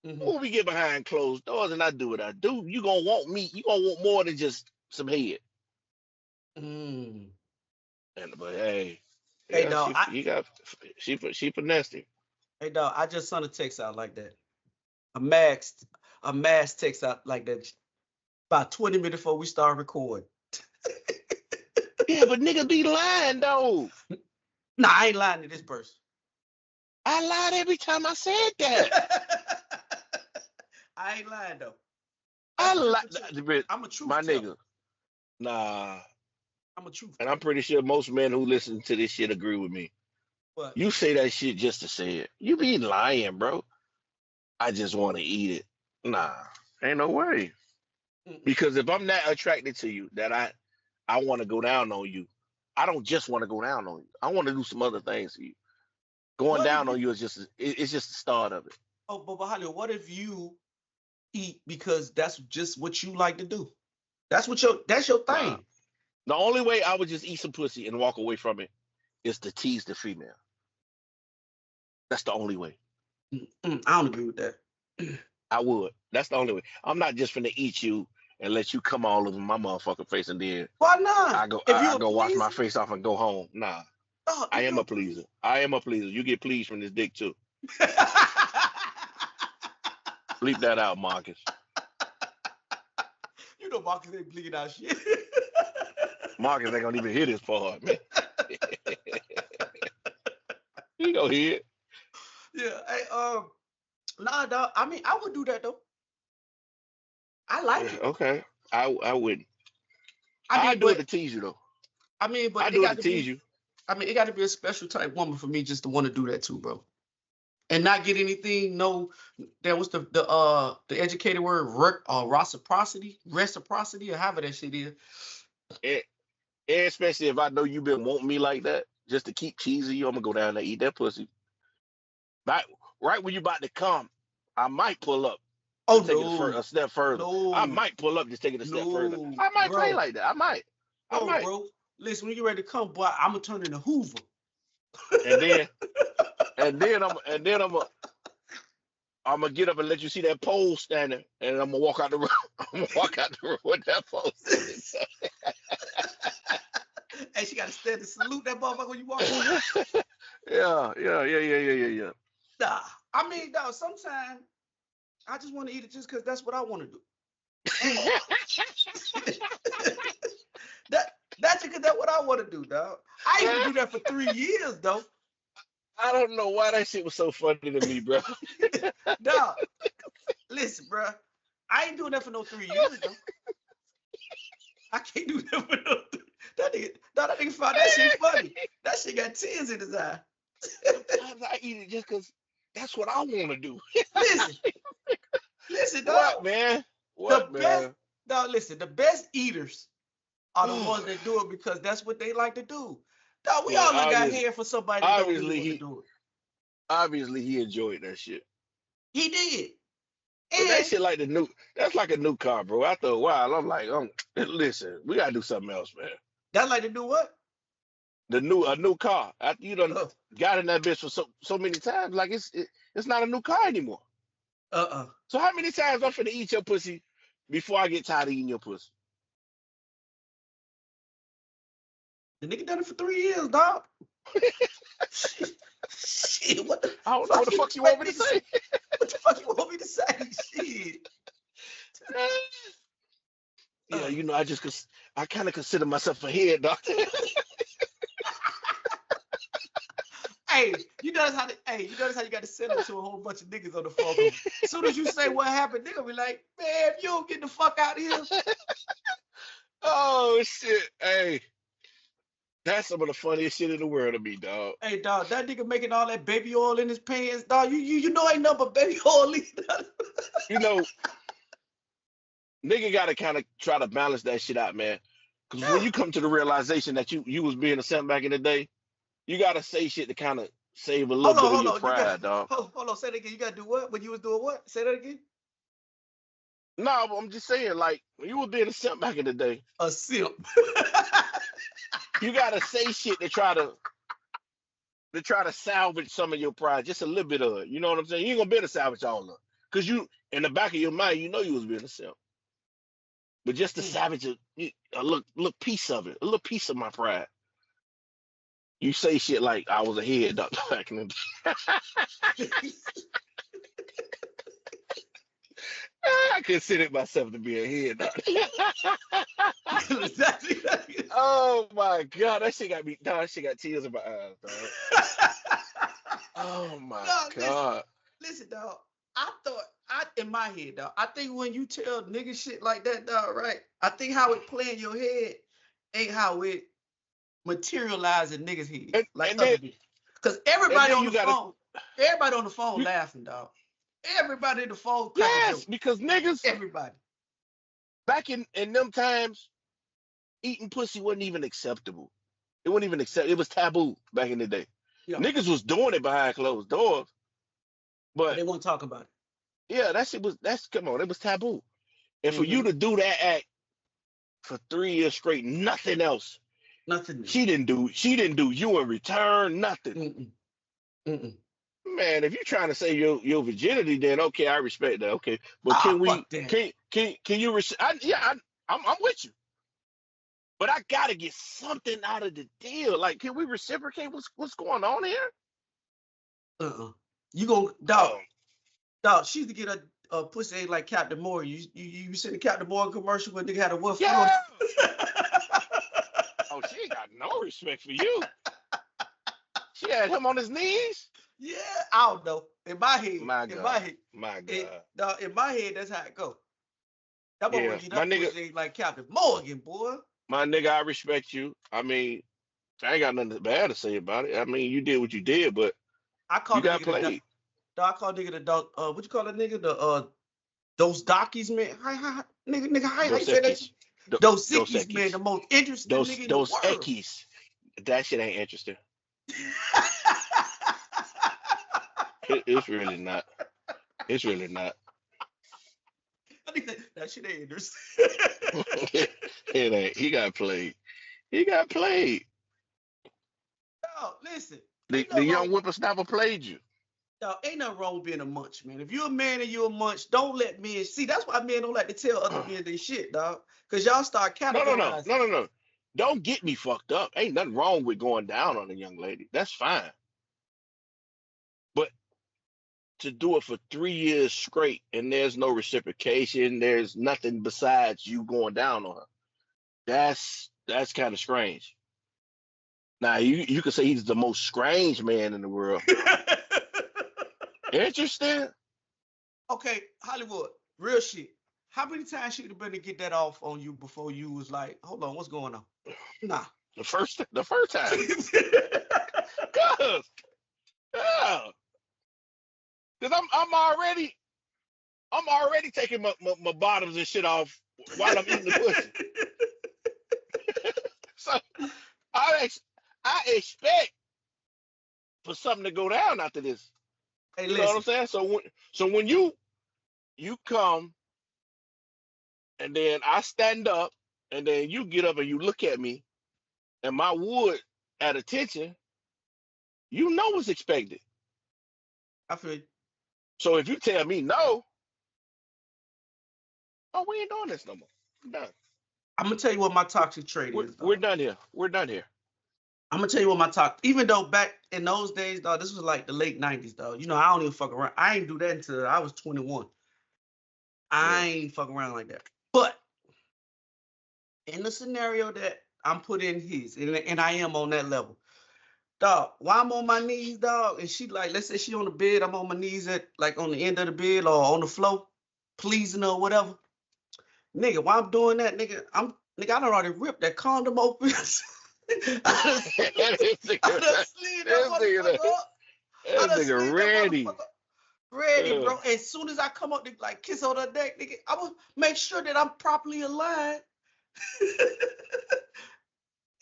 When we get behind closed doors and I do what I do, you gonna want me. You gonna want more than just some head. But hey, dog, she finessed him. Hey, dog, I just sent a text out like that. A mass text out like that. About 20 minutes before we start recording. Yeah, but niggas be lying though. Nah, I ain't lying to this person. I lied every time I said that. I ain't lying though. I lied. I'm a truth my teller. Nigga. Nah. I'm a truth. And I'm pretty sure most men who listen to this shit agree with me. What? You say that shit just to say it. You be lying, bro. I just want to eat it. Nah, ain't no way. Because if I'm not attracted to you, that I want to go down on you, I don't just want to go down on you. I want to do some other things to you. Going down on you is just the start of it. Oh, but Hollywood, what if you eat because that's just what you like to do? That's your Nah. thing. The only way I would just eat some pussy and walk away from it is to tease the female. That's the only way. I don't agree with that. I would. That's the only way. I'm not just finna eat you and let you come all over my motherfucking face and then Why not? I go If I you a go wash my pleaser, face off and go home. Nah. oh, I if am you a a pleaser. pleaser. I am a pleaser. You get pleased from this dick too. Bleep that out, Marcus. You know Marcus ain't bleeding out shit. Marcus ain't gonna even hear this part, man. He gonna hear it. Yeah. Hey, nah, dog. I mean, I would do that though. I like it. Okay. I wouldn't. I I mean, do it but to tease you though. but I it do it got to to tease be. you. I mean, it got to be a special type woman for me just to want to do that too, bro. And not get anything. No, that was the educated word reciprocity, or however that shit is. And, and especially if I know you been wanting me like that, just to keep teasing you, I'm gonna go down there and eat that pussy. Right, right when you about to come, I might pull up Oh to take it no, a step further. I no, might pull up just take it a step further. no, I might play bro, like that. I might. I might. bro. Listen, when you ready to come, boy, I'm gonna turn into Hoover. And then I'm gonna get up and let you see that pole standing, and I'm gonna walk out the room. I'm gonna walk out the room with that pole standing. Hey, she got to stand and salute that motherfucker when you walk in. Yeah. Nah, I mean, dog. Sometimes I just want to eat it just because that's what I want to do. And that's because that's what I want to do, dog. I used to do that for 3 years, though. I don't know why that shit was so funny to me, bro. Dog, listen, bro. I ain't doing that for no 3 years, though. I can't do that for no. That nigga found that shit funny. That shit got tears in his eye. Sometimes I eat it just because that's what I want to do. Listen, listen, dog. What, man? The What, best, man? dog. Listen, the best eaters are the ones that do it because that's what they like to do. Dog, we Well, all got hair for somebody that don't really obviously want to he do it. obviously he enjoyed that shit. He did. But that And shit that's like a new car, bro. After a while, I'm like, listen, we gotta do something else, man. that like to do what? A new car. After you done Uh got in that bitch for so many times, like it's not a new car anymore. uh. So how many times I'm finna eat your pussy before I get tired of eating your pussy? The nigga done it for 3 years, dog. Shit, what the I don't know what fuck the you fuck you want expect me me to to say? say. What the fuck you want me to say? Shit. Yeah, Uh, you know, I kind of consider myself a head doctor. you notice how you got to send them to a whole bunch of niggas on the phone. As soon as you say what happened, they gonna be like, man, if you don't get the fuck out of here. Oh shit! Hey, that's some of the funniest shit in the world to me, dog. Hey, dog, that nigga making all that baby oil in his pants, dog. You know ain't nothing but baby oil either. You know, nigga gotta kind of try to balance that shit out, man. Because when Yeah. you come to the realization that you was being a simp back in the day, you gotta say shit to kind of save a little bit of Hold your on. You got pride, dog. hold on. Say that again. You gotta do what? When you was doing what? Say that again. No, but I'm just saying, like, when you were being a simp back in the day, A simp. you gotta say shit to try to salvage some of your pride, just a little bit of it. You know what I'm saying? You ain't gonna be able to salvage all of it. Cause you in the back of your mind, you know you was being a simp. But just to salvage a look piece of it, a little piece of my pride. You say shit like I was a head doctor back in the day. I considered myself to be a head doctor. Oh my god, that shit got me. Dog, that shit got tears in my eyes, dog. Oh my No, god. listen, dog. In my head, dog. I think when you tell nigga shit like that, dog, right? I think how it play in your head ain't how it materialize in niggas' head, And like and other then people. Because and then you gotta everybody on the phone you laughing, dog. Everybody in the phone cracking yes, jokes. because niggas Everybody. back in them times, eating pussy wasn't even acceptable. It wasn't even accept. It was taboo back in the day. Yeah. Niggas was doing it behind closed doors. But But they won't talk about yeah, that shit was come on, it was taboo. And it. for Mm-hmm. you to do that act for 3 years straight, nothing else. Nothing new. She didn't do you in return, nothing. Mm-mm. Mm-mm. Man, if you're trying to say your virginity, then okay, I respect that. Okay, but Ah, can we fuck that. can you? I'm with you, but I gotta get something out of the deal. Like, can we reciprocate? What's going on here? You gonna Oh, dog? She used to get a pussy ain't like Captain Morgan. You seen the Captain Morgan commercial where nigga had a wolf foot on? yeah. Oh, she ain't got no respect for you. She had him on his knees. Yeah, I don't know. In my head, My God, my it, God. dog, in my head, that's how it go. That boy Yeah, wanna get that pussy ain't like Captain Morgan, boy. my nigga, I respect you. I mean, I ain't got nothing bad to say about it. I mean, you did what you did, but I you call the got nigga the played. dog. I call nigga the dog. What you call that nigga? The those dockies, man. Hi, nigga. How Dos you say that? Equis. Do, Those dos sickies, man. The Equis. most interesting nigga in the Dos world. Equis. That shit ain't interesting. It's really not. It's really not. That shit ain't interesting. It ain't. He got played. He got played. No, listen. The Ain't the nothing young wrong. whippersnapper played you. Dog, ain't nothing wrong with being a munch, man. If you're a man and you're a munch, don't let men see. That's why men don't like to tell other men their shit, dog. Because y'all start No, no, no, categorizing. no, no, no. Don't get me fucked up. Ain't nothing wrong with going down on a young lady. That's fine. But to do it for 3 years straight and there's no reciprocation, there's nothing besides you going down on her. That's kind of strange. Now you could say he's the most strange man in the world. Interesting. Okay, Hollywood, real shit. How many times she would have been to get that off on you before you was like, hold on, what's going on? Nah. The first time. Cause yeah. Cause I'm already taking my bottoms and shit off while I'm eating the pussy. So I I expect for something to go down after this. Hey, You know what I'm listen. saying? So when you come and then I stand up and then you get up and you look at me and my wood at attention, you know what's expected. I feel you. So if you tell me no, oh, we ain't doing this no more. We're done. I'm gonna tell you what my toxic trait We're, is, we're dog. done here. We're done here. I'm gonna tell you what my toxic. Even though back in those days, dog, this was like the late '90s, dog. You know, I don't even fuck around. I ain't do that until I was 21. Yeah. I ain't fuck around like that. But in the scenario that I'm put in his, and I am on that level, dog. While I'm on my knees, dog, and she like, let's say she on the bed, I'm on my knees at like on the end of the bed or on the floor, pleasing her or whatever. Nigga, while I'm doing that, I done already ripped that condom open. this I nigga, done slid that this nigga, motherfucker up. I this done nigga slid that ready. motherfucker ready, Uh, bro. As soon as I come up to like kiss on her neck, nigga, I will make sure that I'm properly aligned.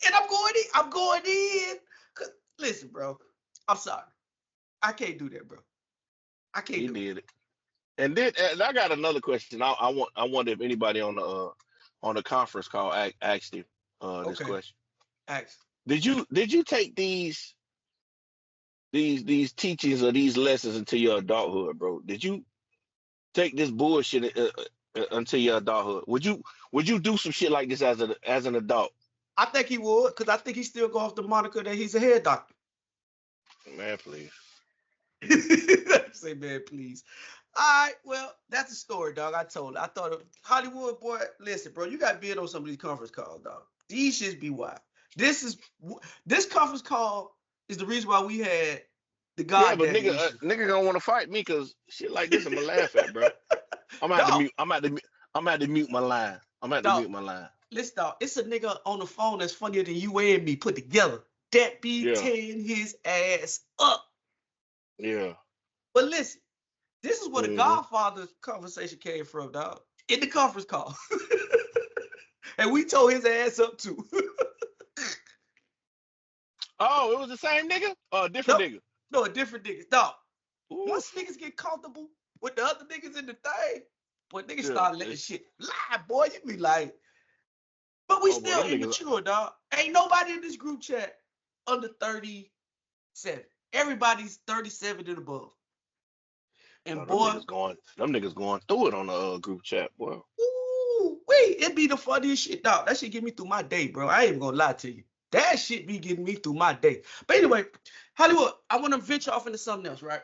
And I'm going in. I'm going in. 'Cause, listen, bro. I'm sorry. I can't do that, bro. I can't he do it. did it. And I got another question. I wonder if anybody on the conference call asked him this Okay. question. Ask. Did you take these teachings or these lessons into your adulthood, bro? Did you take this bullshit until your adulthood? Would you do some shit like this as an adult? I think he would, because I think he still go off the moniker that he's a head doctor. Man, please. Say, man, please. All right, well, that's a story, dog. I told her. I thought of Hollywood, boy. Listen, bro, you got to be in on some of these conference calls, dog. These shits be wild. This conference call is the reason why we had the Yeah, but goddamn issue. nigga gonna want to fight me because shit like this I'm gonna laugh at, bro. I'm gonna have to Dog, mute. I'm gonna have to mute my line. I'm gonna have to dog, mute my line. listen, dog. It's a nigga on the phone that's funnier than you and me put together. That be Yeah, tearing his ass up. yeah. But listen, this is where the Hmm. Godfather conversation came from, dog. In the conference call. And we told his ass up too. Oh, it was the same nigga? Or a different Nope. nigga? No, a different nigga. Dog. once niggas get comfortable with the other niggas in the thing, boy, niggas Yeah, start letting shit lie, boy. You be like, but we oh, boy, still them niggas. immature, dog. Ain't nobody in this group chat under 37. Everybody's 37 and above. And Oh, boy, them niggas going through it on the group chat, boy. ooh, wait, it be the funniest shit, dog. That shit get me through my day, bro. I ain't even gonna lie to you. That shit be getting me through my day. But anyway, Hollywood, I want to venture off into something else, right?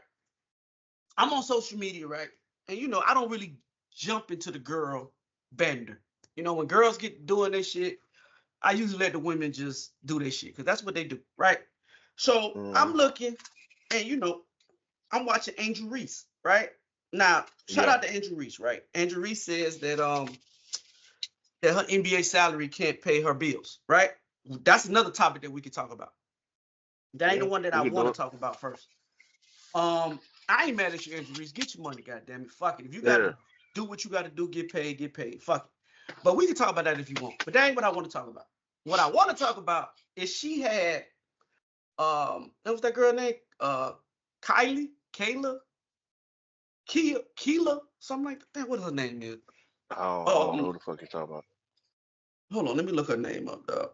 I'm on social media, right? And you know, I don't really jump into the girl bender. You know, when girls get doing this shit, I usually let the women just do this shit because that's what they do, right? So I'm looking, and you know, I'm watching Angel Reese, right? Now, shout out to Angel Reese, right? Angel Reese says that that her NBA salary can't pay her bills, right? That's another topic that we could talk about. That ain't the one that I want to talk about first. I ain't mad at you, Angel Reese. Get your money, goddamn it. Fuck it. If you gotta do what you gotta do, get paid, get paid. Fuck it. But we can talk about that if you want. But that ain't what I want to talk about. What I want to talk about is she had what was that girl name? Kayla, something like that. What her name is? I don't know who the fuck you talking about. Hold on, let me look her name up, dog.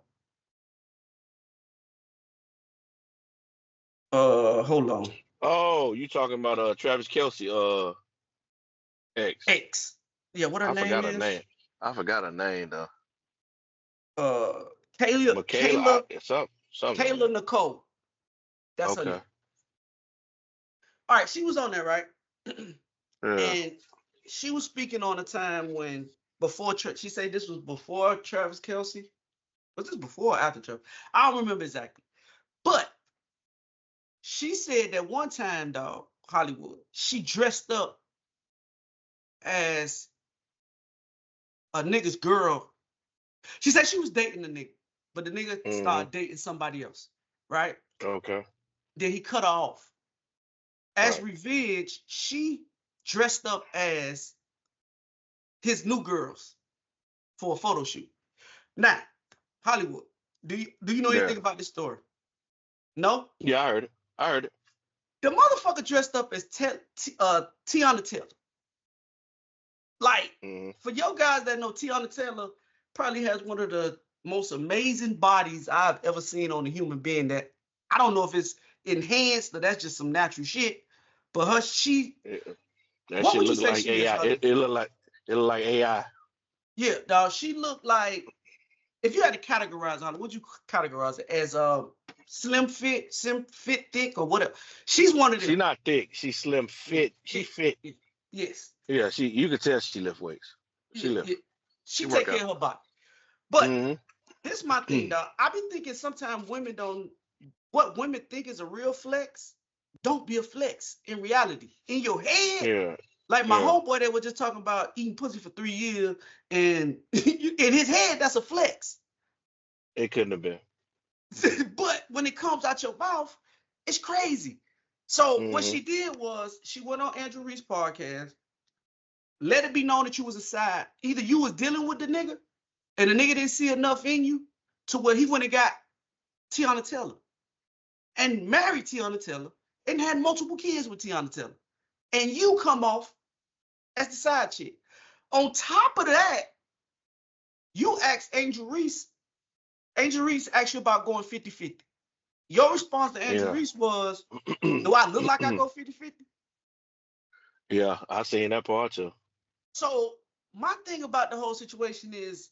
Hold on. Oh, you talking about Travis Kelce, ex. Yeah, what her name is? I forgot her name though. Kayla something. Nicole. That's her name. All right, she was on there, right? And she was speaking on a time when she said this was before Travis Kelce. Was this before or after Travis? I don't remember exactly. But she said that one time, dog, Hollywood, she dressed up as a nigga's girl. She said she was dating a nigga, but the nigga started dating somebody else, right? Okay. Then he cut her off. As revenge, she dressed up as his new girls for a photo shoot. Now, Hollywood, do you know anything about this story? No? Yeah, I heard it. The motherfucker dressed up as Tiana Taylor. Like, for your guys that know, Tiana Taylor probably has one of the most amazing bodies I've ever seen on a human being. That I don't know if it's enhanced or that's just some natural shit. But what shit would you say she AI. is? It looked like AI. Yeah, dog. She looked like, if you had to categorize her, would you categorize it as slim fit, thick, or whatever? She's one of them. She's not thick. She's slim fit. She fit. Yes. Yeah, you could tell she lift weights. She lift. Yeah. She take care of her body. But this is my thing, dog. I be thinking sometimes what women think is a real flex, don't be a flex in reality. In your head, like my homeboy that was just talking about eating pussy for 3 years, and in his head, that's a flex. It couldn't have been. But when it comes out your mouth, it's crazy. So what she did was she went on Andrew Reese's podcast, let it be known that you was a side. Either you was dealing with the nigga, and the nigga didn't see enough in you to where he went and got Tiana Taylor and married Tiana Taylor and had multiple kids with Tiana Taylor. And you come off as the side chick. On top of that, you asked Angel Reese asked you about going 50-50. Your response to Angel Reese was, do I look like I go 50-50? Yeah, I seen that part too. So my thing about the whole situation is,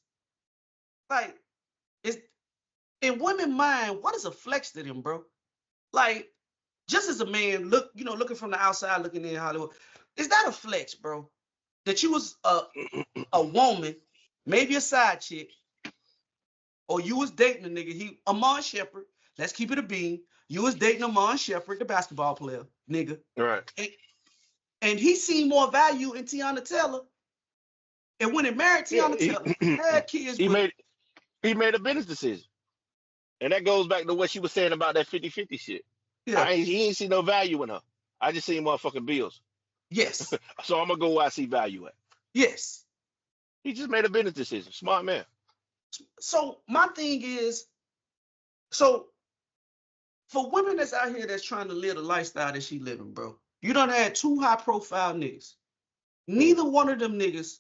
like, in women's mind, what is a flex to them, bro? Like, just as a man, looking from the outside, looking in Hollywood, is that a flex, bro? That you was a woman, maybe a side chick, or you was dating a nigga, Amon Shepard, let's keep it a bean. You was dating Amon Shepard, the basketball player, nigga. Right. And he seen more value in Tiana Taylor. And when he married Tiana Taylor, had kids he made a business decision. And that goes back to what she was saying about that 50-50 shit. Yeah. He ain't see no value in her. I just seen motherfucking bills. Yes. So I'm gonna go where I see value at. Yes. He just made a business decision. Smart man. So my thing is, so for women that's out here that's trying to live the lifestyle that she living, bro, You done had 2 high-profile niggas. Neither one of them niggas,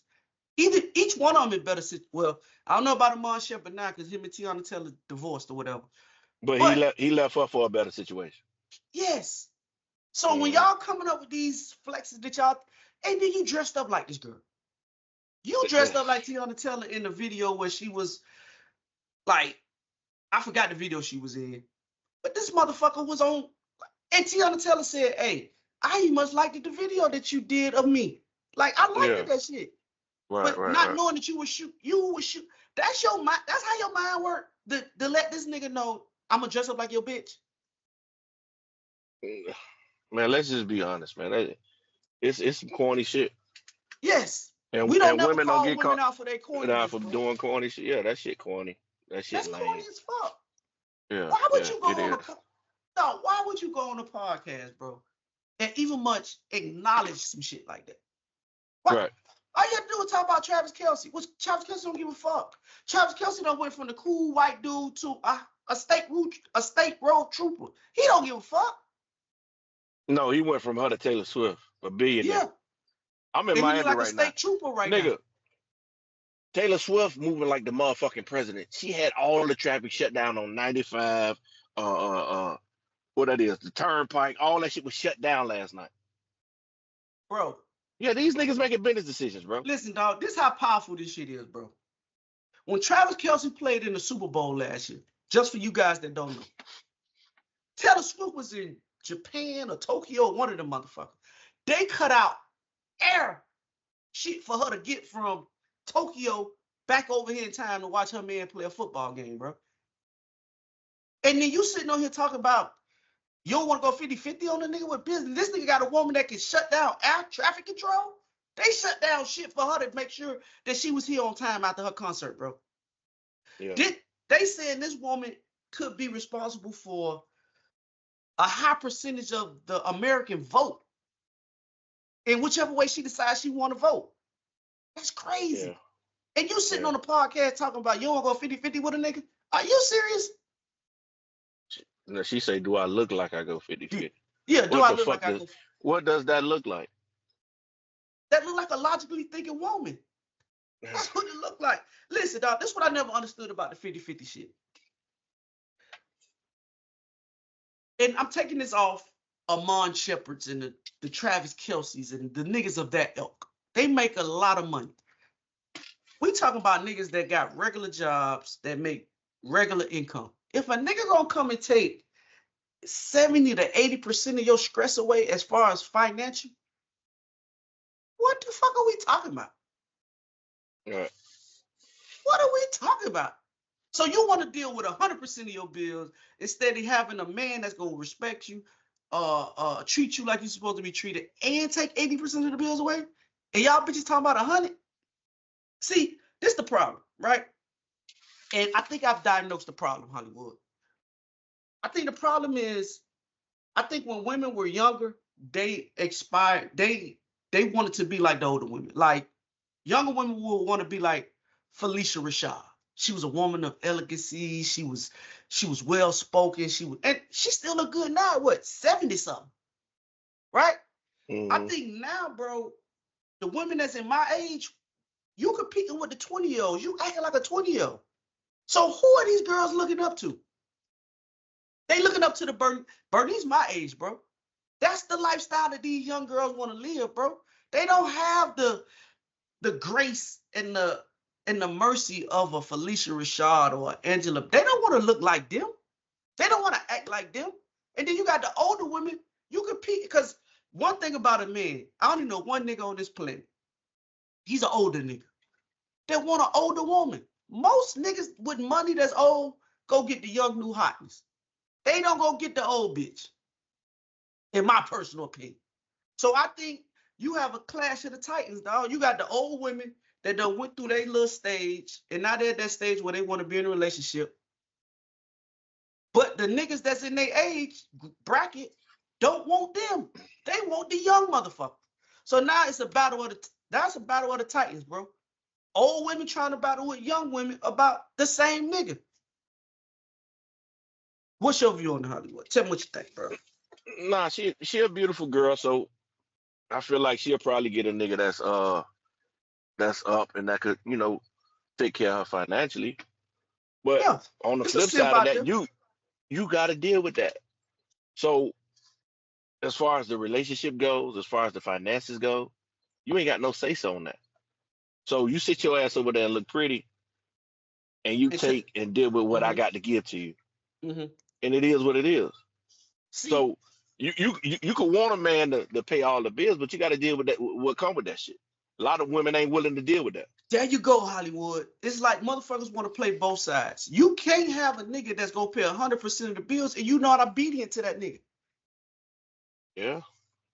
each one of them in better situation. Well, I don't know about Munch Shepard now because him and Tiana Taylor divorced or whatever. But he left her for a better situation. Yes. So when y'all coming up with these flexes that y'all, and then you dressed up like this girl. You dressed up like Tiana Taylor in the video where she was like, I forgot the video she was in, but this motherfucker was on, and Tiana Taylor said, hey, I much liked the video that you did of me. Like, I liked that shit. Right, but not knowing that you would shoot. That's your mind. That's how your mind work. To let this nigga know I'm gonna dress up like your bitch. Man, let's just be honest, man. It's some corny shit. Yes. And we don't never women call don't get women caught out for their corny. for doing corny shit. Yeah, that shit corny. That shit That's lame. corny as fuck. Yeah. Why would you go on is. why would you go on a podcast, bro, and even much acknowledge some shit like that? Why? Right. All you have to do is talk about Travis Kelce. Which Travis Kelce don't give a fuck. Travis Kelce done went from the cool white dude to a state road trooper. He don't give a fuck. No, he went from her to Taylor Swift, a billionaire. Yeah. I'm in And Miami he like right a state now. trooper right Nigga, now. Taylor Swift moving like the motherfucking president. She had all the traffic shut down on 95, what that is, the turnpike, all that shit was shut down last night. Bro. Yeah, these niggas making business decisions, bro. Listen, dog, this is how powerful this shit is, bro. When Travis Kelce played in the Super Bowl last year, just for you guys that don't know, Taylor Swift was in Japan or Tokyo, one of them motherfuckers. They cut out air shit for her to get from Tokyo back over here in time to watch her man play a football game, bro. And then you sitting on here talking about you don't want to go 50-50 on a nigga with business. This nigga got a woman that can shut down air traffic control. They shut down shit for her to make sure that she was here on time after her concert, bro. Yeah. They saying this woman could be responsible for a high percentage of the American vote in whichever way she decides she want to vote. That's crazy. Yeah. And you sitting on the podcast talking about you don't want to go 50-50 with a nigga? Are you serious? No, she say, do I look like I go 50-50? Yeah, do I look like I go? What does that look like? That look like a logically thinking woman. That's what it look like. Listen, dog, this is what I never understood about the 50-50 shit. And I'm taking this off Amon Shepard's and the Travis Kelce's and the niggas of that ilk. They make a lot of money. We talking about niggas that got regular jobs that make regular income. If a nigga gonna come and take 70 to 80% of your stress away as far as financial, what the fuck are we talking about? Right. What are we talking about? So you want to deal with 100% of your bills instead of having a man that's gonna respect you, treat you like you're supposed to be treated, and take 80% of the bills away? And y'all bitches talking about 100? See, this is the problem, right? And I think I've diagnosed the problem, Hollywood. I think the problem is, I think when women were younger, they wanted to be like the older women. Like, younger women would want to be like Felicia Rashad. She was a woman of elegancy. She was well spoken. And she still look good now. What, 70 something, right? Mm-hmm. I think now, bro, the women that's in my age, you competing with the 20-year-olds. You acting like a 20-year-old. So who are these girls looking up to? They looking up to the Bernie's my age, bro. That's the lifestyle that these young girls want to live, bro. They don't have the grace and the mercy of a Felicia Rashad or Angela. They don't want to look like them. They don't want to act like them. And then you got the older women. You compete because one thing about a man, I only know one nigga on this planet. He's an older nigga. They want an older woman. Most niggas with money that's old go get the young new hotness. They don't go get the old bitch, in my personal opinion. So I think you have a clash of the titans, dog. You got the old women that done went through their little stage, and now they're at that stage where they want to be in a relationship. But the niggas that's in their age bracket don't want them. They want the young motherfucker. So now it's a battle of the titans, bro. Old women trying to battle with young women about the same nigga. What's your view on Hollywood? Tell me what you think, bro. Nah, she a beautiful girl, so I feel like she'll probably get a nigga that's up and that could, take care of her financially. But Yeah, on the it's a flip simp side of out that, there. you got to deal with that. So as far as the relationship goes, as far as the finances go, you ain't got no say so on that. So you sit your ass over there and look pretty, and you Until, take and deal with what I hmm got to give to you, hmm and it is what it is. See, So you could want a man to pay all the bills, but you got to deal with that. What come with that shit? A lot of women ain't willing to deal with that. there you go, Hollywood. It's like motherfuckers want to play both sides. You can't have a nigga that's gonna pay 100% of the bills and you not obedient to that nigga. Yeah,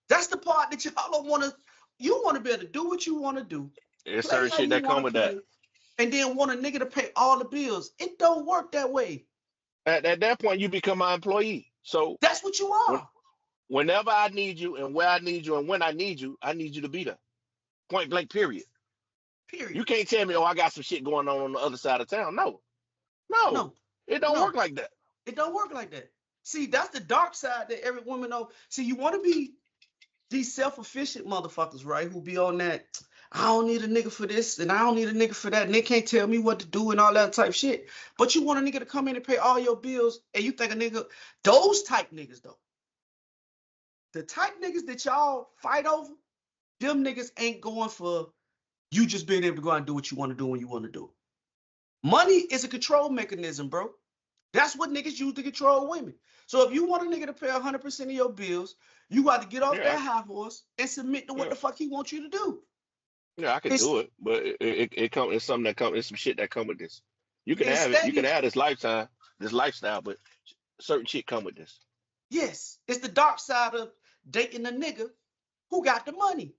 That's the part that y'all don't want to. You want to be able to do what you want to do, there's play certain how shit you that come want to with that. play, and then want a nigga to pay all the bills. It don't work that way. At that point, you become my employee. So That's what you when, are. whenever I need you and where I need you and when I need you to be there. Point blank, period. You Period. can't tell me, oh, I got some shit going on the other side of town. No, no, No, it don't no, work like that. it don't work like that. See, that's the dark side that every woman knows. See, you want to be these self-efficient motherfuckers, right? Who be on that, I don't need a nigga for this and I don't need a nigga for that, and they can't tell me what to do and all that type shit. But you want a nigga to come in and pay all your bills, and you think a nigga, those type niggas though, the type niggas that y'all fight over, them niggas ain't going for you just being able to go out and do what you want to do when you want to do. Money is a control mechanism, bro. That's what niggas use to control women. So if you want a nigga to pay 100% of your bills, you got to get off Yeah, that high horse and submit to what yeah, the fuck he wants you to do. yeah. I could It's do it, but it come. It's something that come. It's some shit that come with this. You can have it. You instead, can have this lifetime, this lifestyle, but certain shit come with this. yes, it's the dark side of dating a nigga who got the money.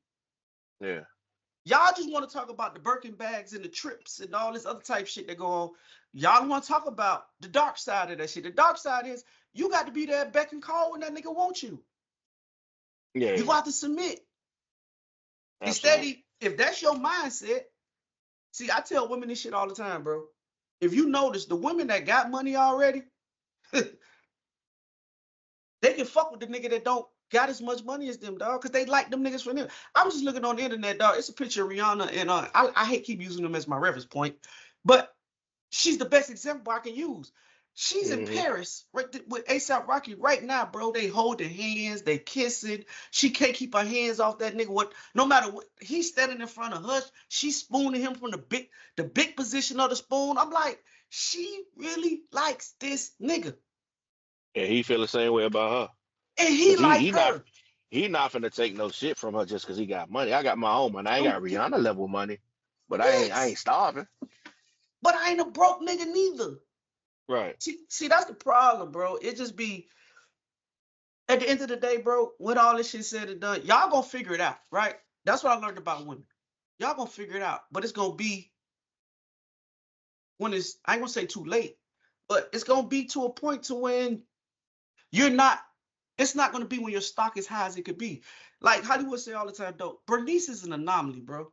Yeah, Y'all just want to talk about the Birkin bags and the trips and all this other type shit that go on. Y'all want to talk about the dark side of that shit. The dark side is you got to be there at beck and call when that nigga wants you. yeah, You yeah. got to submit. Instead, Absolutely. if that's your mindset, see, I tell women this shit all the time, bro. If you notice, the women that got money already, they can fuck with the nigga that don't got as much money as them, dog, because they like them niggas for them. I was just looking on the internet, dog. It's a picture of Rihanna, and I hate keep using them as my reference point, but she's the best example I can use. She's in Hmm. Paris right with ASAP Rocky right now, bro. They holding hands, they kissing. She can't keep her hands off that nigga. What? No matter what, he's standing in front of her. She's spooning him from the big position of the spoon. I'm like, she really likes this nigga, And he feel the same way about her, and he cause like her. he not finna take no shit from her just cause he got money. I got my own money. I ain't got Okay, Rihanna level money, but I ain't yes, starving. but I ain't a broke nigga neither. Right. See, that's the problem, bro. It just be at the end of the day, bro, when all this shit said and done, y'all gonna figure it out, right? That's what I learned about women. Y'all gonna figure it out, but it's gonna be when it's, I ain't gonna say too late, but it's gonna be to a point to when you're not, it's not gonna be when your stock is high as it could be. Like Hollywood say all the time, though, Bernice is an anomaly, bro.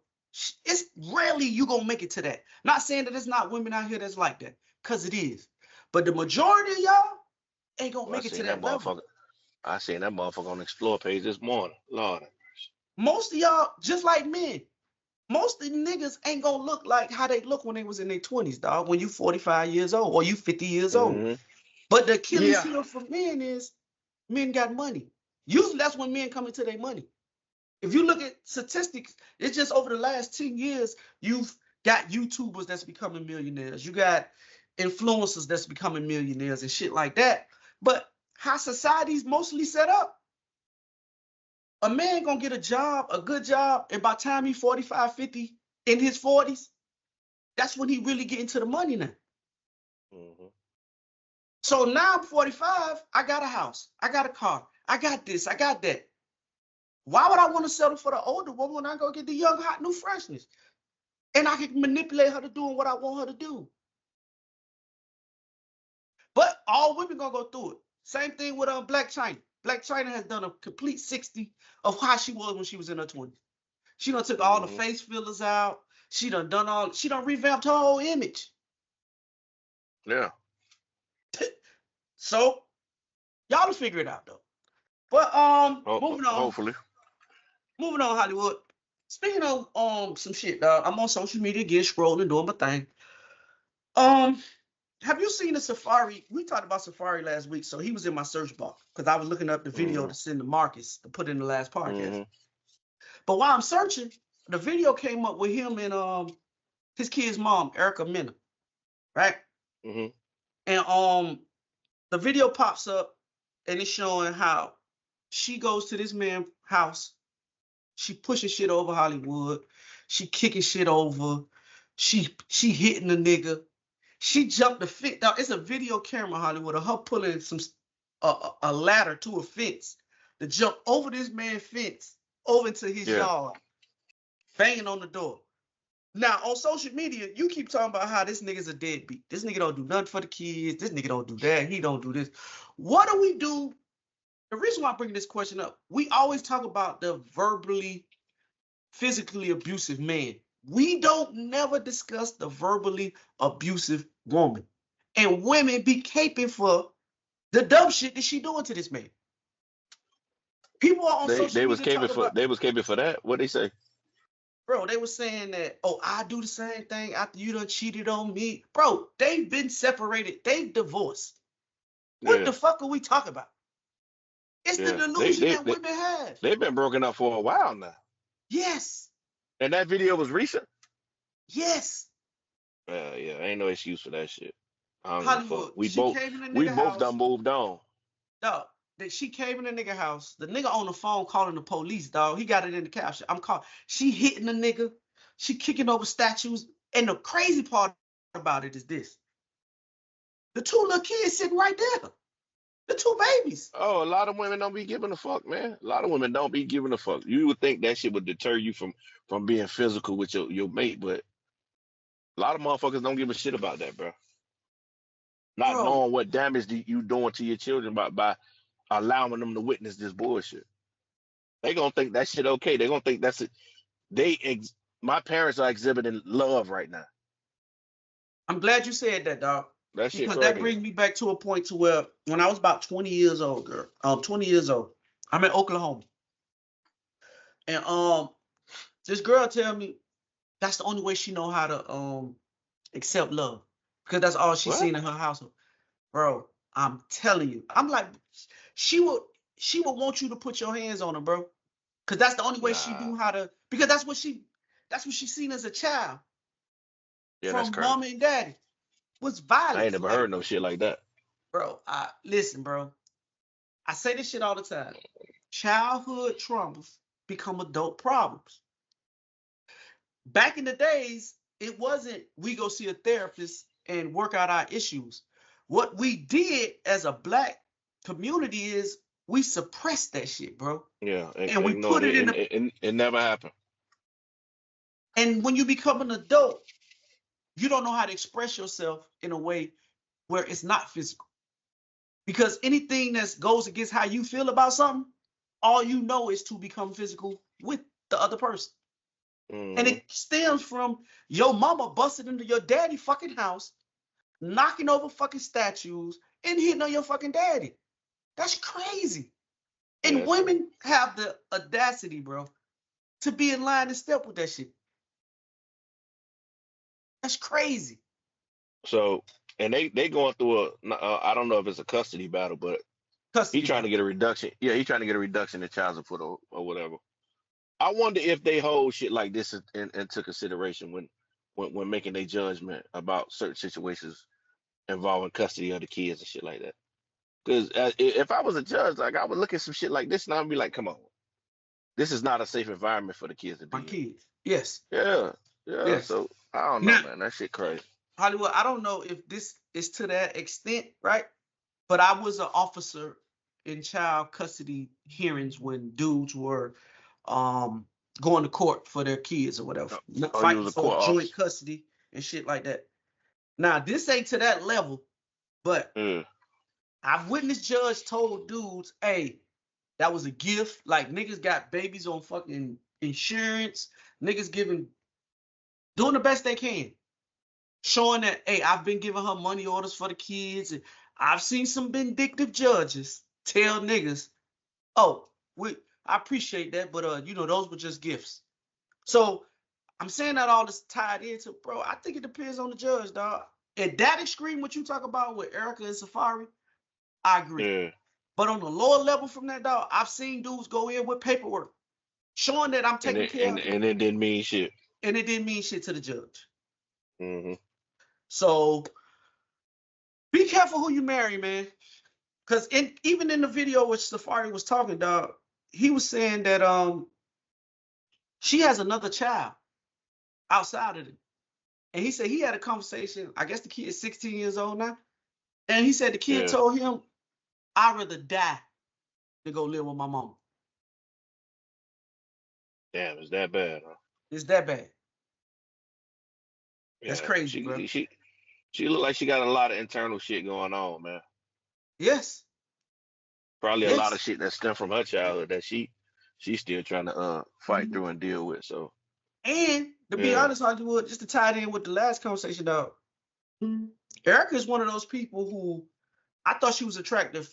It's rarely you gonna make it to that. Not saying that it's not women out here that's like that, because it is. But the majority of y'all ain't gonna Well, I make it to seen that that level. motherfucker. I seen that motherfucker on the explore page this morning. Lord. Most of y'all, just like men, most of the niggas ain't gonna look like how they look when they was in their 20s, dog, when you 45 years old or you 50 years old. Hmm. But the Achilles Yeah. heel for men is men got money. Usually that's when men come into their money. If you look at statistics, it's just over the last 10 years, you've got YouTubers that's becoming millionaires. You got influencers that's becoming millionaires and shit like that. But how society's mostly set up, a man gonna get a job, a good job, and by the time he's 45, 50, in his 40s, that's when he really get into the money now. Hmm. So now I'm 45, I got a house, I got a car, I got this, I got that. Why would I want to settle for the older woman when I go get the young, hot, new freshness? And I can manipulate her to doing what I want her to do. But all women gonna go through it. Same thing with Black China. Black China has done a complete 60 of how she was when she was in her 20s. She done took all the Hmm. face fillers out. She done revamped her whole image. Yeah. So y'all will figure it out though. But moving on, Hopefully. Hollywood. Speaking of some shit, dog. I'm on social media again, scrolling, doing my thing. Have you seen the Safari? We talked about Safari last week, so he was in my search bar because I was looking up the video to send to Marcus to put in the last podcast. But while I'm searching, the video came up with him and his kid's mom, Erica Mena, right? And the video pops up and it's showing how she goes to this man's house. She pushing shit over Hollywood. She kicking shit over. She hitting the nigga. She jumped the fence. Now, it's a video camera, Hollywood, of her pulling a ladder to a fence to jump over this man's fence over into his yard, banging on the door. Now, on social media, you keep talking about how this nigga's a deadbeat. This nigga don't do nothing for the kids. This nigga don't do that. He don't do this. What do we do? The reason why I bring this question up, we always talk about the verbally, physically abusive man. We don't never discuss the verbally abusive woman. And women be caping for the dumb shit that she doing to this man. People are on social media. They was caping for that. What they say? Bro, they were saying that, oh, I do the same thing after you done cheated on me. Bro, they've been separated. They've divorced. What the fuck are we talking about? It's the delusion that women have. They've been broken up for a while now. Yes. And that video was recent? Yes. Yeah, ain't no excuse for that shit. Hollywood, we both done moved on. Dog, that she came in the nigga house. The nigga on the phone calling the police, dog. He got it in the caption. She hitting the nigga. She kicking over statues. And the crazy part about it is this. The two little kids sitting right there. The two babies. Oh, a lot of women don't be giving a fuck, man. A lot of women don't be giving a fuck. You would think that shit would deter you from being physical with your mate, but a lot of motherfuckers don't give a shit about that, bro. Not knowing what damage you doing to your children by allowing them to witness this bullshit. They gonna think that shit okay. They gonna think that's it. My parents are exhibiting love right now. I'm glad you said that, dog. That shit because that brings me back to a point to where when I was about 20 years old, girl, 20 years old, I'm in Oklahoma. And this girl tell me that's the only way she know how to accept love. Because that's all she's seen in her household. Bro, I'm telling you. I'm like, she would want you to put your hands on her, bro. Because that's the only way she knew how to, because that's what she seen as a child. Yeah, from mom and daddy. Was violence. I ain't never heard no shit like that. Bro, listen, bro. I say this shit all the time. Childhood traumas become adult problems. Back in the days, it wasn't we go see a therapist and work out our issues. What we did as a black community is we suppressed that shit, bro. Yeah. And we put it in it never happened. And when you become an adult, you don't know how to express yourself in a way where it's not physical. Because anything that goes against how you feel about something, all you know is to become physical with the other person. And it stems from your mama busting into your daddy fucking house, knocking over fucking statues, and hitting on your fucking daddy. That's crazy. And women have the audacity, bro, to be in line and step with that shit. That's crazy. So, and they going through I don't know if it's a custody battle, but he's trying to get a reduction. Yeah, he's trying to get a reduction in child support or whatever. I wonder if they hold shit like this into consideration when making their judgment about certain situations involving custody of the kids and shit like that. Because if I was a judge, like I would look at some shit like this and I'd be like, come on, this is not a safe environment for the kids to be. My kids, yes. Yeah. Yes. So I don't know, man. That shit crazy. Hollywood, I don't know if this is to that extent, right? But I was an officer in child custody hearings when dudes were going to court for their kids or whatever. Fighting for joint custody and shit like that. Now, this ain't to that level, but I've witnessed judge told dudes, hey, that was a gift. Like, niggas got babies on fucking insurance. Niggas doing the best they can. Showing that, hey, I've been giving her money orders for the kids. And I've seen some vindictive judges tell niggas, Oh, I appreciate that, but those were just gifts. So I'm saying that all this tied into, bro. I think it depends on the judge, dog. At that extreme, what you talk about with Erica and Safari, I agree. Yeah. But on the lower level from that, dog, I've seen dudes go in with paperwork showing that I'm taking care of it, And it didn't mean shit. and it didn't mean shit to the judge. Mm-hmm. So be careful who you marry, man. Because even in the video which Safari was talking, dog, he was saying that she has another child outside of it. And he said he had a conversation. I guess the kid is 16 years old now. And he said the kid told him, I'd rather die than go live with my mom. Damn, it's that bad, huh? It's that bad. Yeah, That's crazy, bro. She look like she got a lot of internal shit going on, man. Yes. Probably a lot of shit that stemmed from her childhood that she's still trying to fight through and deal with. So, and to be honest, Hollywood, just to tie it in with the last conversation, dog, Erica is one of those people who I thought she was attractive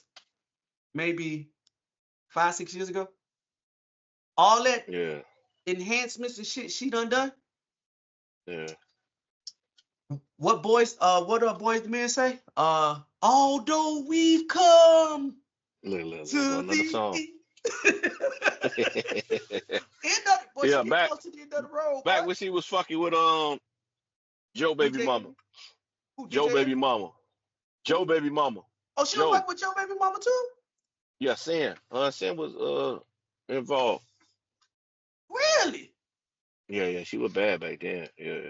maybe 5-6 years ago. All that enhancements and shit she done. Yeah. What boys the men say? Although we've come to the song. Back when she was fucking with Joe Baby Mama. Joe Baby Mama. Oh, she was fucking with Joe Baby Mama too? Yeah, Sam. Sam was involved. Really? Yeah, she was bad back then. Yeah.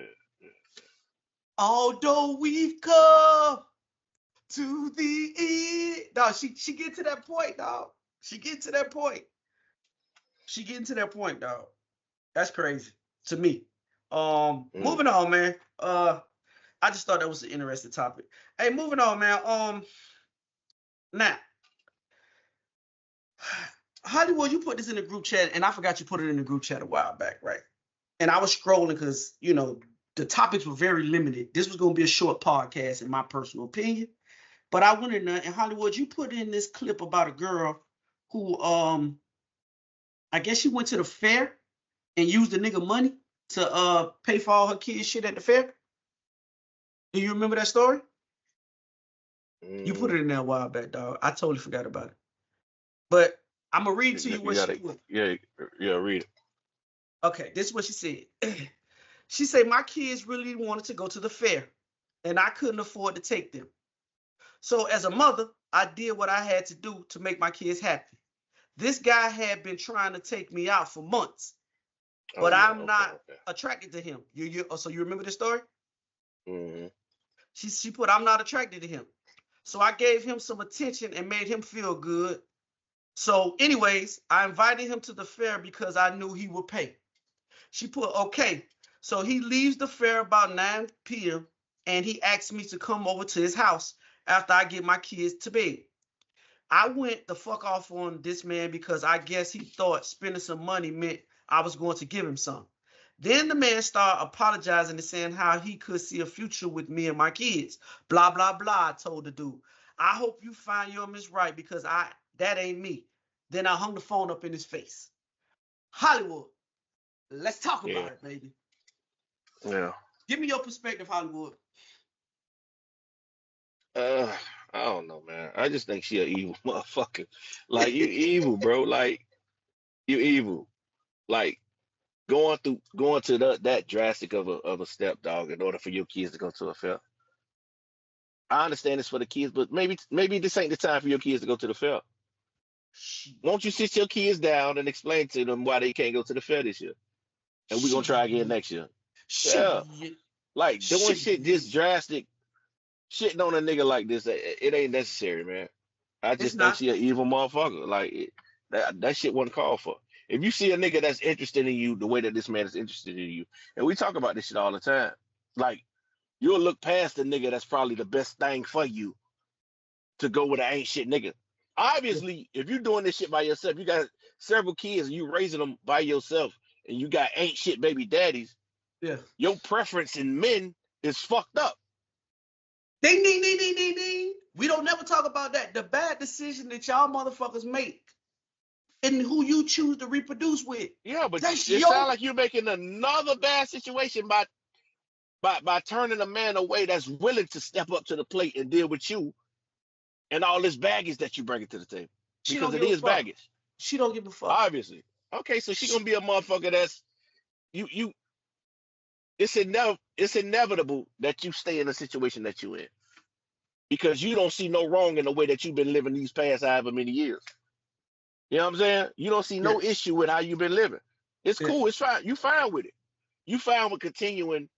Although we've come to the end. Dog, she get to that point, dog. She getting to that point, dog. That's crazy to me. Moving on, man. I just thought that was an interesting topic. Hey, moving on, man. Now, Hollywood, you put this in the group chat, and I forgot you put it in the group chat a while back, right? And I was scrolling because, the topics were very limited. This was going to be a short podcast, in my personal opinion. But I went in there, and Hollywood, you put in this clip about a girl who, I guess she went to the fair and used the nigga money to pay for all her kids' shit at the fair. Do you remember that story? You put it in there a while back, dog. I totally forgot about it. But I'm going to read to you what she put. Yeah, read it. Okay, this is what she said. She said, my kids really wanted to go to the fair, and I couldn't afford to take them. So as a mother, I did what I had to do to make my kids happy. This guy had been trying to take me out for months, but I'm not attracted to him. So you remember this story? Mm-hmm. She put, I'm not attracted to him. So I gave him some attention and made him feel good. So anyways, I invited him to the fair because I knew he would pay. She put, okay. So he leaves the fair about 9 p.m. and he asked me to come over to his house after I get my kids to bed. I went the fuck off on this man because I guess he thought spending some money meant I was going to give him some. Then the man started apologizing and saying how he could see a future with me and my kids. Blah, blah, blah, I told the dude. I hope you find your miss right because that ain't me. Then I hung the phone up in his face. Hollywood, let's talk about it, baby. Yeah. Give me your perspective, Hollywood. I don't know, man. I just think she an evil motherfucker. Like, you evil, bro. Like, you evil. Like, going to that drastic of a stepdog in order for your kids to go to a fair. I understand it's for the kids, but maybe this ain't the time for your kids to go to the fair. Won't you sit your kids down and explain to them why they can't go to the fair this year? And we're gonna try again next year. Yeah. Like, doing shit this drastic, shitting on a nigga like this, it ain't necessary, man. I just think she an evil motherfucker. Like, that shit wasn't called for. If you see a nigga that's interested in you the way that this man is interested in you, and we talk about this shit all the time, like, you'll look past the nigga that's probably the best thing for you to go with an ain't shit nigga. Obviously, if you're doing this shit by yourself, you got several kids and you raising them by yourself, and you got ain't shit baby daddies, your preference in men is fucked up. Ding, ding, ding, ding, ding, ding. We don't never talk about that. The bad decision that y'all motherfuckers make and who you choose to reproduce with. Yeah, but That's it your. sounds like you're making another bad situation by turning a man away that's willing to step up to the plate and deal with you and all this baggage that you bring to the table. She don't Because it give a is fuck. baggage. She don't give a fuck. Obviously. Okay, so she gonna be a motherfucker that's you it's inevitable that you stay in the situation that you in. Because you don't see no wrong in the way that you've been living these past however many years. You know what I'm saying? You don't see no Yeah. issue with how you've been living. It's Yeah. cool, it's fine. You fine with it. You fine with continuing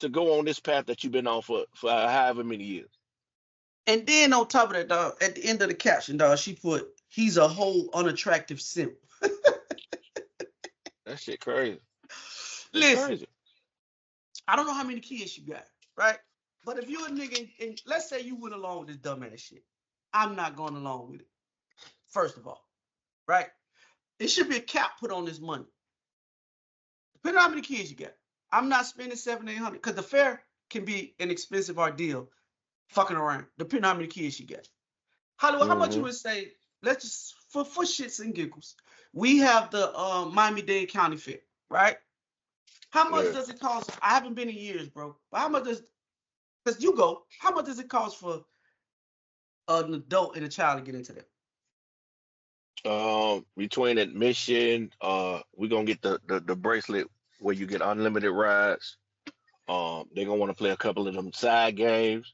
to go on this path that you've been on for however many years. And then on top of that, dog, at the end of the caption, dog, she put, "He's a whole unattractive simp." That shit crazy. Listen, Crazy. I don't know how many kids you got, right? But if you're a nigga, and let's say you went along with this dumbass shit, I'm not going along with it. First of all, right? It should be a cap put on this money. Depending on how many kids you got. I'm not spending $700-800 because the fair can be an expensive ordeal fucking around, depending on how many kids you got. Hollywood, how much you would say, let's just, for shits and giggles, we have the Miami-Dade County Fair, right? How much does it cost? I haven't been in years, bro. But how much does, because you go, how much does it cost for an adult and a child to get into that? Between admission, we're gonna get the bracelet where you get unlimited rides. They're gonna want to play a couple of them side games.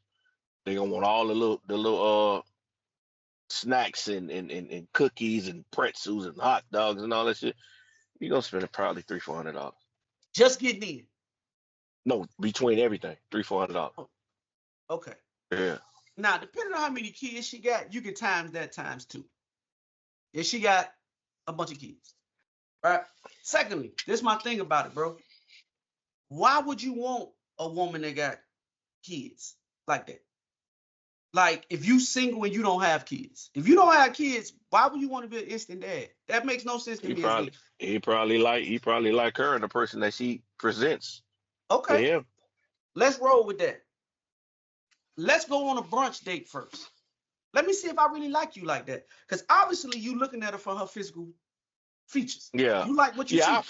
They're gonna want all the little snacks and cookies and pretzels and hot dogs and all that shit. You're gonna spend probably $300-400. Just getting in. No, between everything, $300-400. Oh, okay. Yeah. Now, depending on how many kids she got, you can times that times 2. If she got a bunch of kids, right? Secondly, this is my thing about it, bro. Why would you want a woman that got kids like that? Like, if you single and you don't have kids. If you don't have kids, why would you want to be an instant dad? That makes no sense to me. He probably like her and the person that she presents. Okay. To him. Let's roll with that. Let's go on a brunch date first. Let me see if I really like you like that. Because obviously you looking at her for her physical features. Yeah. You like what you see.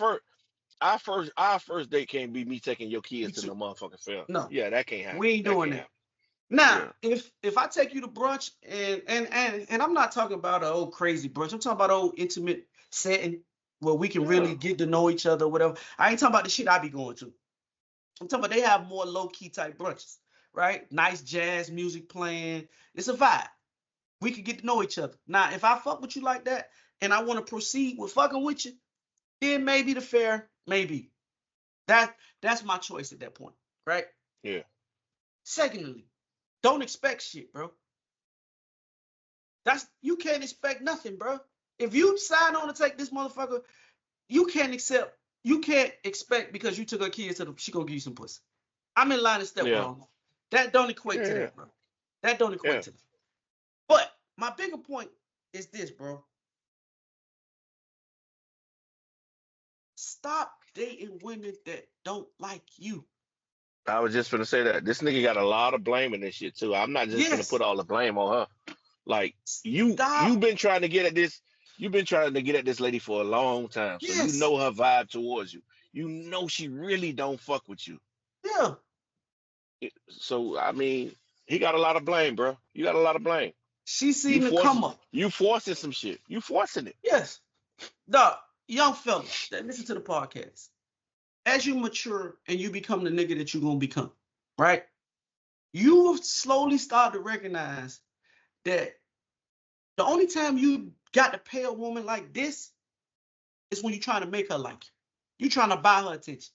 Our first date can't be me taking your kids to the motherfucking fair. No. Yeah, that can't happen. We ain't doing that. Now, if I take you to brunch and I'm not talking about an old crazy brunch, I'm talking about an old intimate setting where we can really get to know each other, whatever. I ain't talking about the shit I be going to. I'm talking about they have more low-key type brunches, right? Nice jazz music playing. It's a vibe. We can get to know each other. Now, if I fuck with you like that and I want to proceed with fucking with you, then maybe the fair, maybe. That's my choice at that point, right? Yeah. Secondly, don't expect shit, bro. You can't expect nothing, bro. If you sign on to take this motherfucker, you can't expect because you took her kids to she gonna give you some pussy. I'm in line of step wrong. That don't equate to that, bro. That don't equate to that. But my bigger point is this, bro. Stop dating women that don't like you. I was just gonna say that this nigga got a lot of blame in this shit too. I'm not just gonna put all the blame on her. Like you've been trying to get at this. You've been trying to get at this lady for a long time, so you know her vibe towards you. You know she really don't fuck with you. Yeah. So I mean, he got a lot of blame, bro. You got a lot of blame. She seen the come up. You forcing some shit. You forcing it. Yes. Dog, young fellas that listen to the podcast. As you mature and you become the nigga that you're going to become, right? You will slowly start to recognize that the only time you got to pay a woman like this is when you're trying to make her like you. You're trying to buy her attention.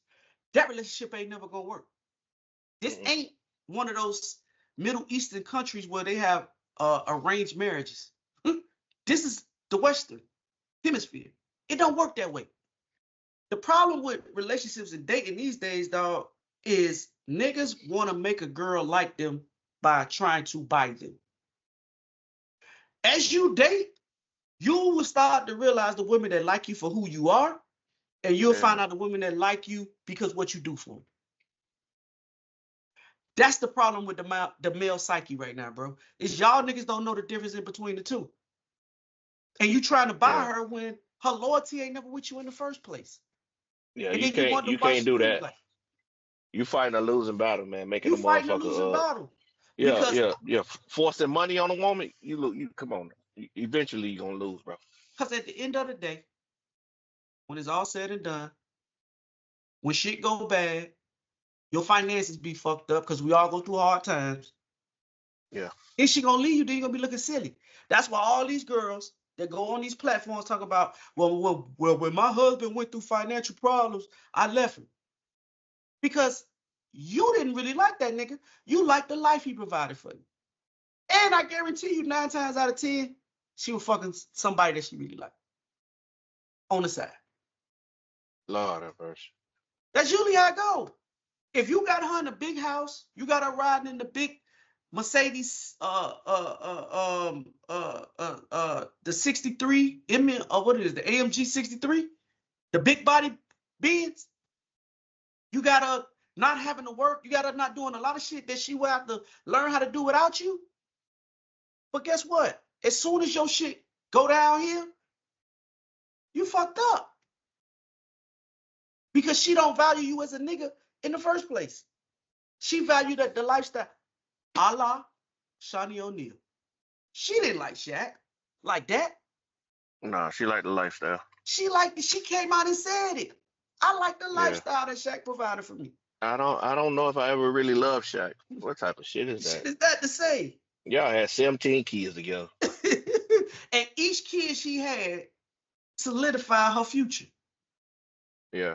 That relationship ain't never going to work. This ain't one of those Middle Eastern countries where they have arranged marriages. This is the Western hemisphere. It don't work that way. The problem with relationships and dating these days, dog, is niggas want to make a girl like them by trying to buy them. As you date, you will start to realize the women that like you for who you are, and you'll find out the women that like you because what you do for them. That's the problem with the male psyche right now, bro. Is y'all niggas don't know the difference in between the two. And you trying to buy Yeah. her when her loyalty ain't never with you in the first place. Yeah, And you then you can't wonder you why can't she do do you that. like. You fighting a losing battle, man. Making You a fighting a losing motherfucker battle. yeah, Because forcing money on a woman, you come on. Eventually you're gonna lose, bro. at the end of the day, when it's all said and done, when shit go bad, your finances be fucked up because we all go through hard times. Yeah. If she gonna leave you, then you're gonna be looking silly. That's why all these girls that go on these platforms talk about, well, when my husband went through financial problems, I left him. Because you didn't really like that nigga. You liked the life he provided for you. And I guarantee you, 9 times out of 10, she was fucking somebody that she really liked on the side. Lord have mercy. That's usually how it go. If you got her in a big house, you got her riding in the big Mercedes, the 63, what is it, the AMG 63, the big body Benz. You got her not having to work. You got her not doing a lot of shit that she will have to learn how to do without you. But guess what? As soon as your shit go down here, you fucked up. Because she don't value you as a nigga in the first place. She valued the lifestyle. A la Shawnee O'Neal. She didn't like Shaq like that. Nah, she like the lifestyle. She came out and said it. I like the Yeah. lifestyle that Shaq provided for me. I don't know if I ever really loved Shaq. What type of shit is Shit that? is that to say? Y'all had 17 kids together. And each kid she had solidified her future. Yeah.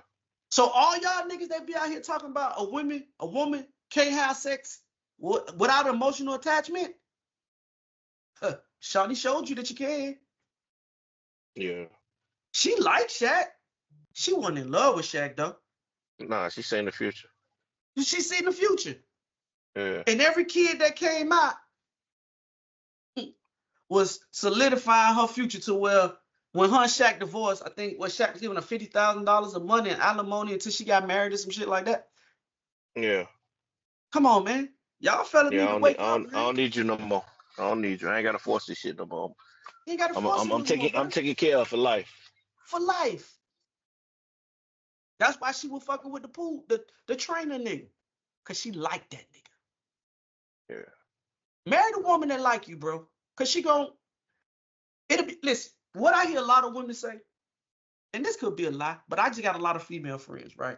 So all y'all niggas that be out here talking about a woman can't have sex without emotional attachment. Shawty showed you that you can. Yeah. She liked Shaq. She wasn't in love with Shaq though. Nah, she's saying the future. She seen the future. Yeah. And every kid that came out was solidifying her future to where when her and Shaq divorced, I think Shaq was giving her $50,000 of money in alimony until she got married or some shit like that. Yeah. Come on, man. Y'all fellas Yeah, need to wake up, I man. don't need you no more. I don't need you. I ain't gotta force this shit no more. You ain't gotta force it no more, bro. I'm taking care of for life. For life. That's why she was fucking with the trainer nigga. Cause she liked that nigga. Yeah. Marry the woman that like you, bro. Cause she listen, what I hear a lot of women say, and this could be a lie, but I just got a lot of female friends, right?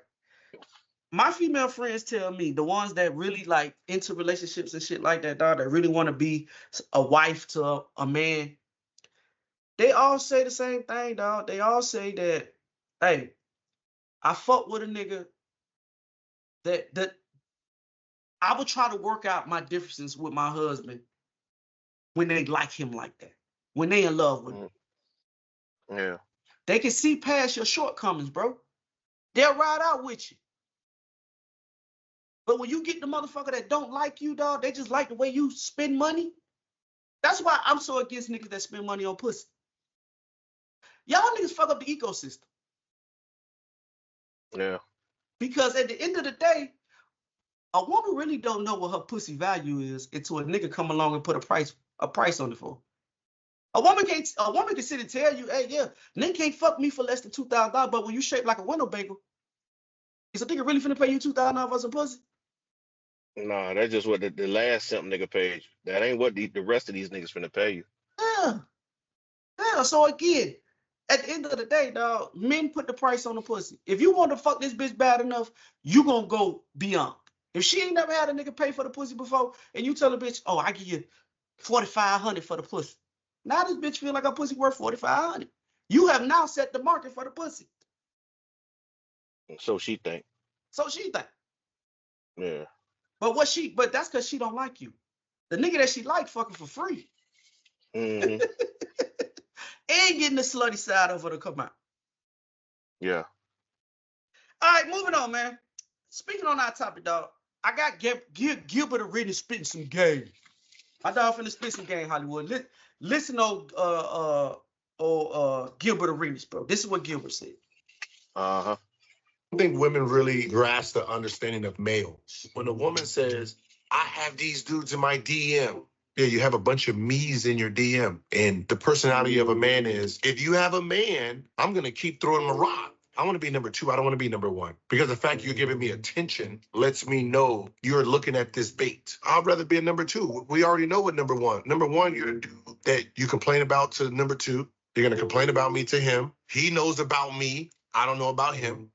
My female friends tell me, the ones that really like into relationships and shit like that, dog, that really want to be a wife to a man, they all say the same thing, dog. They all say that, hey, I fuck with a nigga that I would try to work out my differences with my husband when they like him like that, when they in love with him. Yeah. They can see past your shortcomings, bro. They'll ride out with you. But when you get the motherfucker that don't like you, dog, they just like the way you spend money. That's why I'm so against niggas that spend money on pussy. Y'all niggas fuck up the ecosystem. Yeah. Because at the end of the day, a woman really don't know what her pussy value is until a nigga come along and put a price on it for her. A woman can sit and tell you, hey, yeah, nigga can't fuck me for less than $2,000, but when you shape like a window bagel, is a nigga really finna pay you $2,000 for some pussy? Nah, that's just what the last simp nigga paid you. That ain't what the rest of these niggas finna pay you. Yeah. Yeah. So again, at the end of the day, dog, men put the price on the pussy. If you want to fuck this bitch bad enough, you gonna go beyond. If she ain't never had a nigga pay for the pussy before, and you tell a bitch, oh, I give you $4,500 for the pussy. Now this bitch feel like her pussy worth $4,500. You have now set the market for the pussy. So she think. So she think. Yeah. But that's because she don't like you. The nigga that she like fucking for free. Mm-hmm. And getting the slutty side of her to come out. Yeah. All right, moving on, man. Speaking on our topic, dog, I got Gilbert Arenas spitting some game. My dog finna spit some game, Hollywood. Listen on Gilbert Arenas, bro. This is what Gilbert said. Uh-huh. I think women really grasp the understanding of males. When a woman says, I have these dudes in my DM, Yeah, you have a bunch of me's in your DM. And the personality of a man is, if you have a man, I'm going to keep throwing him a rock. I want to be number 2. I don't want to be number 1. Because the fact you're giving me attention lets me know you're looking at this bait. I'd rather be a number 2. We already know what number 1. Number 1, you're a dude that you complain about to number 2. You're going to complain about me to him. He knows about me. I don't know about him.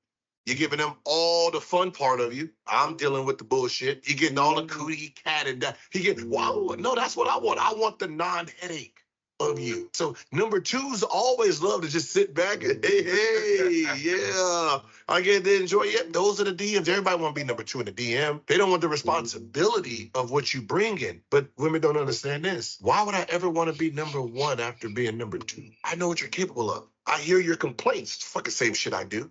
You're giving him all the fun part of you. I'm dealing with the bullshit. You're getting all the cootie cat and that. Wow, no, that's what I want. I want the non-headache of you. So number 2s always love to just sit back and, hey, yeah, I get to enjoy it. Yep, those are the DMs. Everybody want to be number 2 in the DM. They don't want the responsibility of what you bring in. But women don't understand this. Why would I ever want to be number 1 after being number 2? I know what you're capable of. I hear your complaints. It's fucking same shit I do.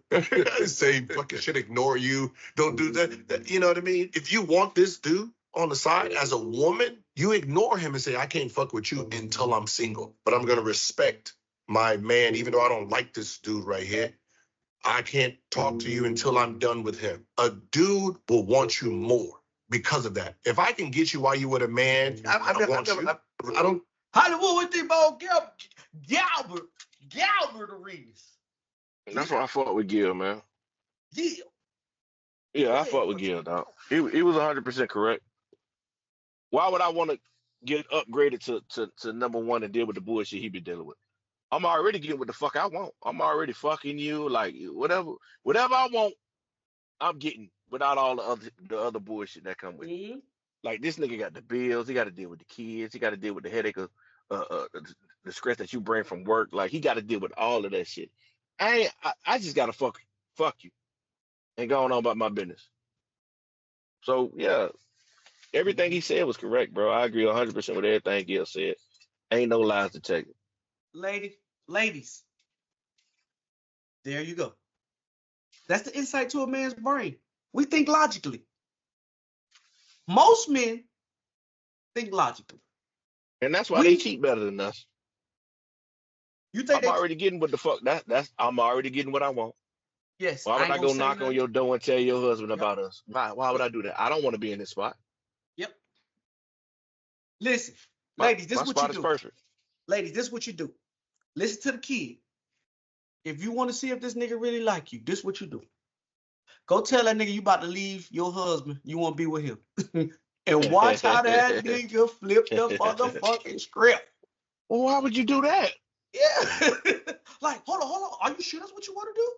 Same fucking shit. Ignore you. Don't do that. You know what I mean? If you want this dude on the side as a woman, you ignore him and say, I can't fuck with you until I'm single. But I'm going to respect my man, even though I don't like this dude right here. I can't talk to you until I'm done with him. A dude will want you more because of that. If I can get you while you with a man, I don't. Hollywood, what think about Galbert Arenas? That's why I fought with Gil, man. Gil. Yeah, I fought with Gil, dog. He was 100% correct. Why would I want to get upgraded to number 1 and deal with the bullshit he be dealing with? I'm already getting what the fuck I want. I'm already fucking you, like whatever I want, I'm getting without all the other bullshit that come with it. Like this nigga got the bills, he got to deal with the kids, he got to deal with the headache of the stress that you bring from work. Like he got to deal with all of that shit. I just gotta fuck you and go on about my business. So yeah, everything he said was correct, bro. I agree 100% with everything Gil said. Ain't no lies detected. Ladies, there you go. That's the insight to a man's brain. We think logically. Most men think logically. And that's why they cheat better than us. You think I'm already getting what the fuck I'm already getting what I want. Yes. Why would I go knock on your door and tell your husband about us? Why would I do that? I don't want to be in this spot. Yep. Listen, ladies, this is what you do. Perfect. Ladies, this is what you do. Listen to the kid. If you want to see if this nigga really like you, this is what you do. Go tell that nigga you about to leave your husband. You want to be with him. And watch how that nigga flip the motherfucking script. Well, why would you do that? Yeah. Like, hold on. Are you sure that's what you want to do?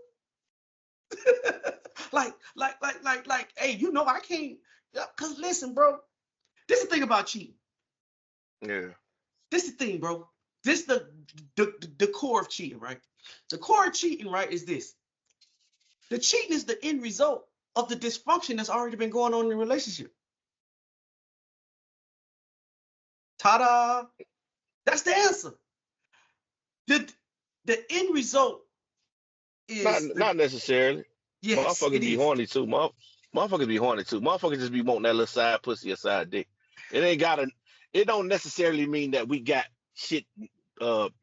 like, hey, you know I can't. Because listen, bro, this is the thing about cheating. Yeah. This is the thing, bro. This is the core of cheating, right? The core of cheating, right, is this. The cheating is the end result of the dysfunction that's already been going on in the relationship. Ta-da! That's the answer. The end result is not necessarily. Yes, motherfuckers be horny too. Motherfuckers be horny too. Motherfuckers just be wanting that little side pussy or side dick. It don't necessarily mean that we got shit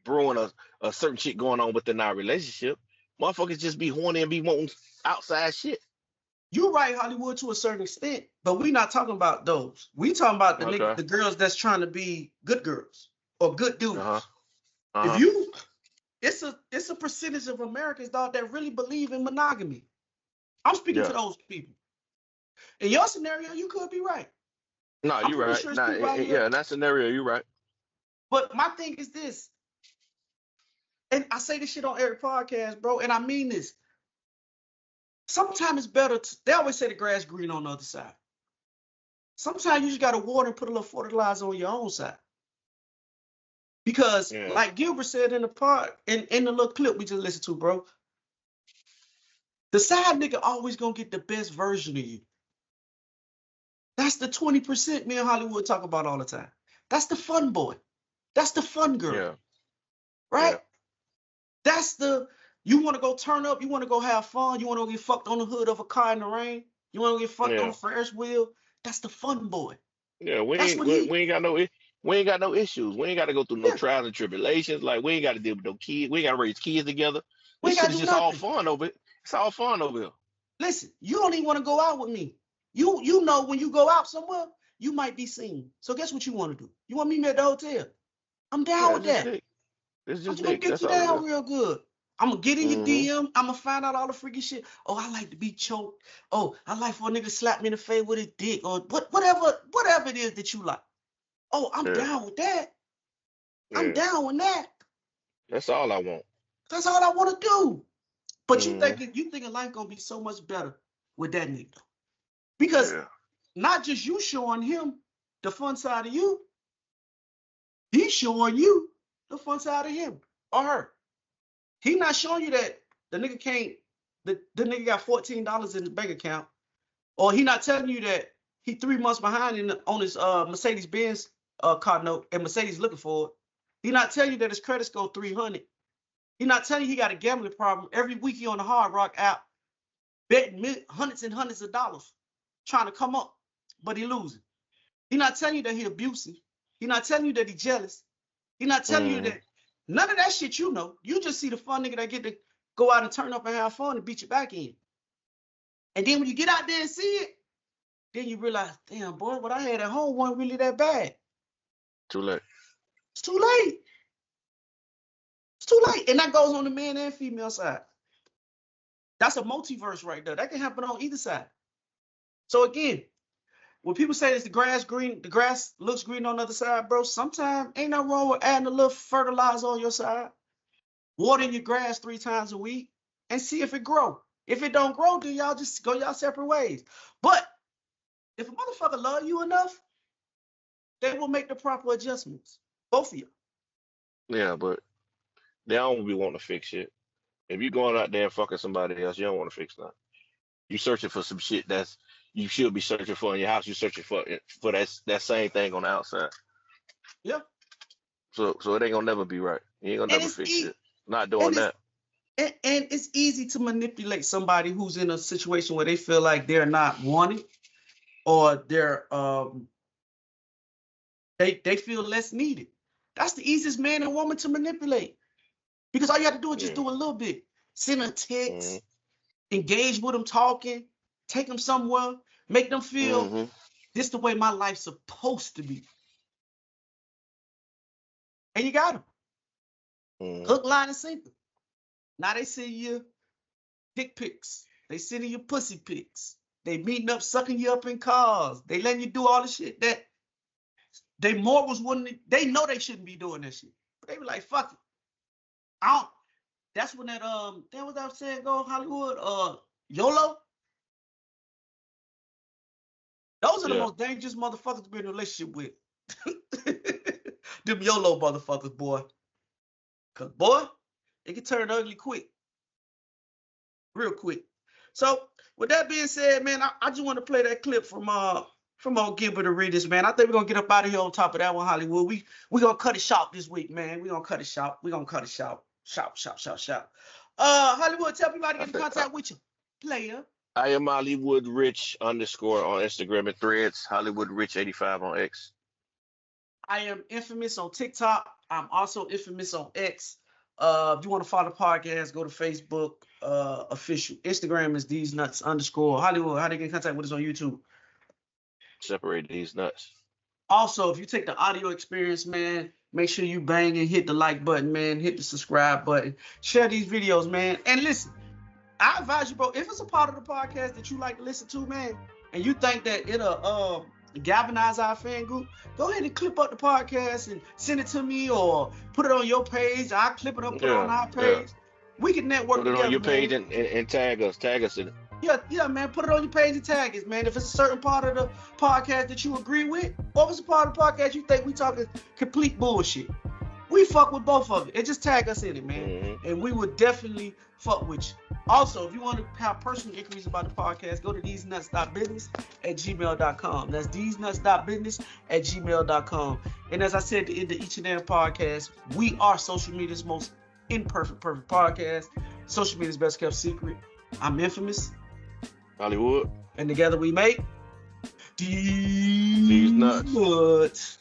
brewing a certain shit going on within our relationship. Motherfuckers just be horny and be wanting outside shit. You're right, Hollywood, to a certain extent, but we're not talking about those. We talking about the girls that's trying to be good girls or good dudes. If you, it's a percentage of Americans, dog, that really believe in monogamy. I'm speaking to those people. In your scenario, you could be right. No, you're right. Sure in that scenario, you're right. But my thing is this, and I say this shit on every podcast, bro, and I mean this. Sometimes it's better they always say the grass green on the other side. Sometimes you just got to water and put a little fertilizer on your own side. Because like Gilbert said in the part, in the little clip we just listened to, bro, the side nigga always gonna get the best version of you. That's the 20% me and Hollywood talk about all the time. That's the fun boy. That's the fun girl. Yeah. Right? Yeah. That's you want to go turn up, you want to go have fun, you want to get fucked on the hood of a car in the rain, you want to get fucked on the Ferris wheel. That's the fun boy. Yeah, we ain't got no issues. We ain't got to go through no trials and tribulations. Like we ain't got to deal with no kids. We ain't got to raise kids together. This shit is just all fun over it. It's all fun over here. Listen, you don't even want to go out with me. You know when you go out somewhere, you might be seen. So guess what you want to do? You want to meet me at the hotel? I'm down with that. Dick. It's I'm just gonna dick. get That's you all it down is. real good. I'm gonna get in your Mhm. DM. I'm gonna find out all the freaky shit. Oh, I like to be choked. Oh, I like for a nigga to slap me in the face with his dick, or whatever it is that you like. Oh, I'm Yeah. down with that. I'm Yeah. down with that. That's all I want. That's all I want to do. But you Mhm. thinking life gonna be so much better with that nigga. Because Yeah. not just you showing him the fun side of you, he's showing you the fun side of him or her. He not showing you that the nigga can't, the nigga got $14 in his bank account, or he not telling you that he 3 months behind on his Mercedes-Benz car note, and Mercedes looking for it. He not telling you that his credit score 300. He not telling you he got a gambling problem. Every week he on the Hard Rock app, betting hundreds and hundreds of dollars, trying to come up, but he losing. He not telling you that he abusive. He not telling you that he jealous. He not telling you that none of that shit you know. You just see the fun nigga that get to go out and turn up and have fun and beat your back in. And then when you get out there and see it, then you realize, damn, boy, what I had at home wasn't really that bad. Too late. It's too late. It's too late. And that goes on the man and female side. That's a multiverse right there. That can happen on either side. So again, when people say it's the grass green, the grass looks green on the other side, bro, sometimes ain't nothing wrong with adding a little fertilizer on your side. Watering your grass 3 times a week and see if it grow. If it don't grow, then y'all just go y'all separate ways. But if a motherfucker love you enough, they will make the proper adjustments. Both of you. Yeah, but they don't be wanting to fix shit. If you going out there and fucking somebody else, you don't want to fix nothing. You searching for some shit that's you should be searching for in your house. You searching for that same thing on the outside. Yeah. So it ain't gonna never be right. You ain't gonna And never it's fix easy. shit. Not doing that. And it's easy to manipulate somebody who's in a situation where they feel like they're not wanted, or they're they feel less needed. That's the easiest man and woman to manipulate. Because all you have to do is just do a little bit. Send a text, engage with them talking, take them somewhere, make them feel this is the way my life's supposed to be. And you got them. Hook, line, and sinker. Now they send you dick pics. They sending you pussy pics. They meeting up, sucking you up in cars. They letting you do all the shit that they morals wouldn't. They know they shouldn't be doing that shit. But they were like, fuck it. I don't. That's when that was I was saying, go Hollywood, YOLO. Those are the most dangerous motherfuckers to be in a relationship with. Them YOLO motherfuckers, boy. Cause boy, it can turn ugly quick. Real quick. So with that being said, man, I just want to play that clip from old Gilbert Arenas, man. I think we're gonna get up out of here on top of that one, Hollywood. We gonna cut it short this week, man. We gonna cut it short. We gonna cut it short. Short. Hollywood, tell people how to get in contact with you. Player. I am Hollywood Rich _ on Instagram and Threads. Hollywood Rich 85 on X. I am infamous on TikTok. I'm also infamous on X. If you want to follow the podcast, go to Facebook official. Instagram is Theze Nutz _ Hollywood. How do you get in contact with us on YouTube? Separate These Nuts. Also, if you take the audio experience, man, make sure you bang and hit the like button, man. Hit the subscribe button. Share these videos, man. And listen, I advise you, bro, if it's a part of the podcast that you like to listen to, man, and you think that it'll galvanize our fan group, go ahead and clip up the podcast and send it to me, or put it on your page. I'll clip it up, put it on our page. We can network together, put it on your page, man. and tag us in it. Yeah, man. Put it on your page and tag us, man. If it's a certain part of the podcast that you agree with, or if it's a part of the podcast you think we talking complete bullshit, we fuck with both of it. And just tag us in it, man. And we would definitely fuck with you. Also, if you want to have personal inquiries about the podcast, go to thesenuts.business@gmail.com. That's thesenuts.business@gmail.com. And as I said at the end of each and every podcast, we are social media's most imperfect, perfect podcast. Social media's best kept secret. I'm infamous. Hollywood. And together we make These Nuts.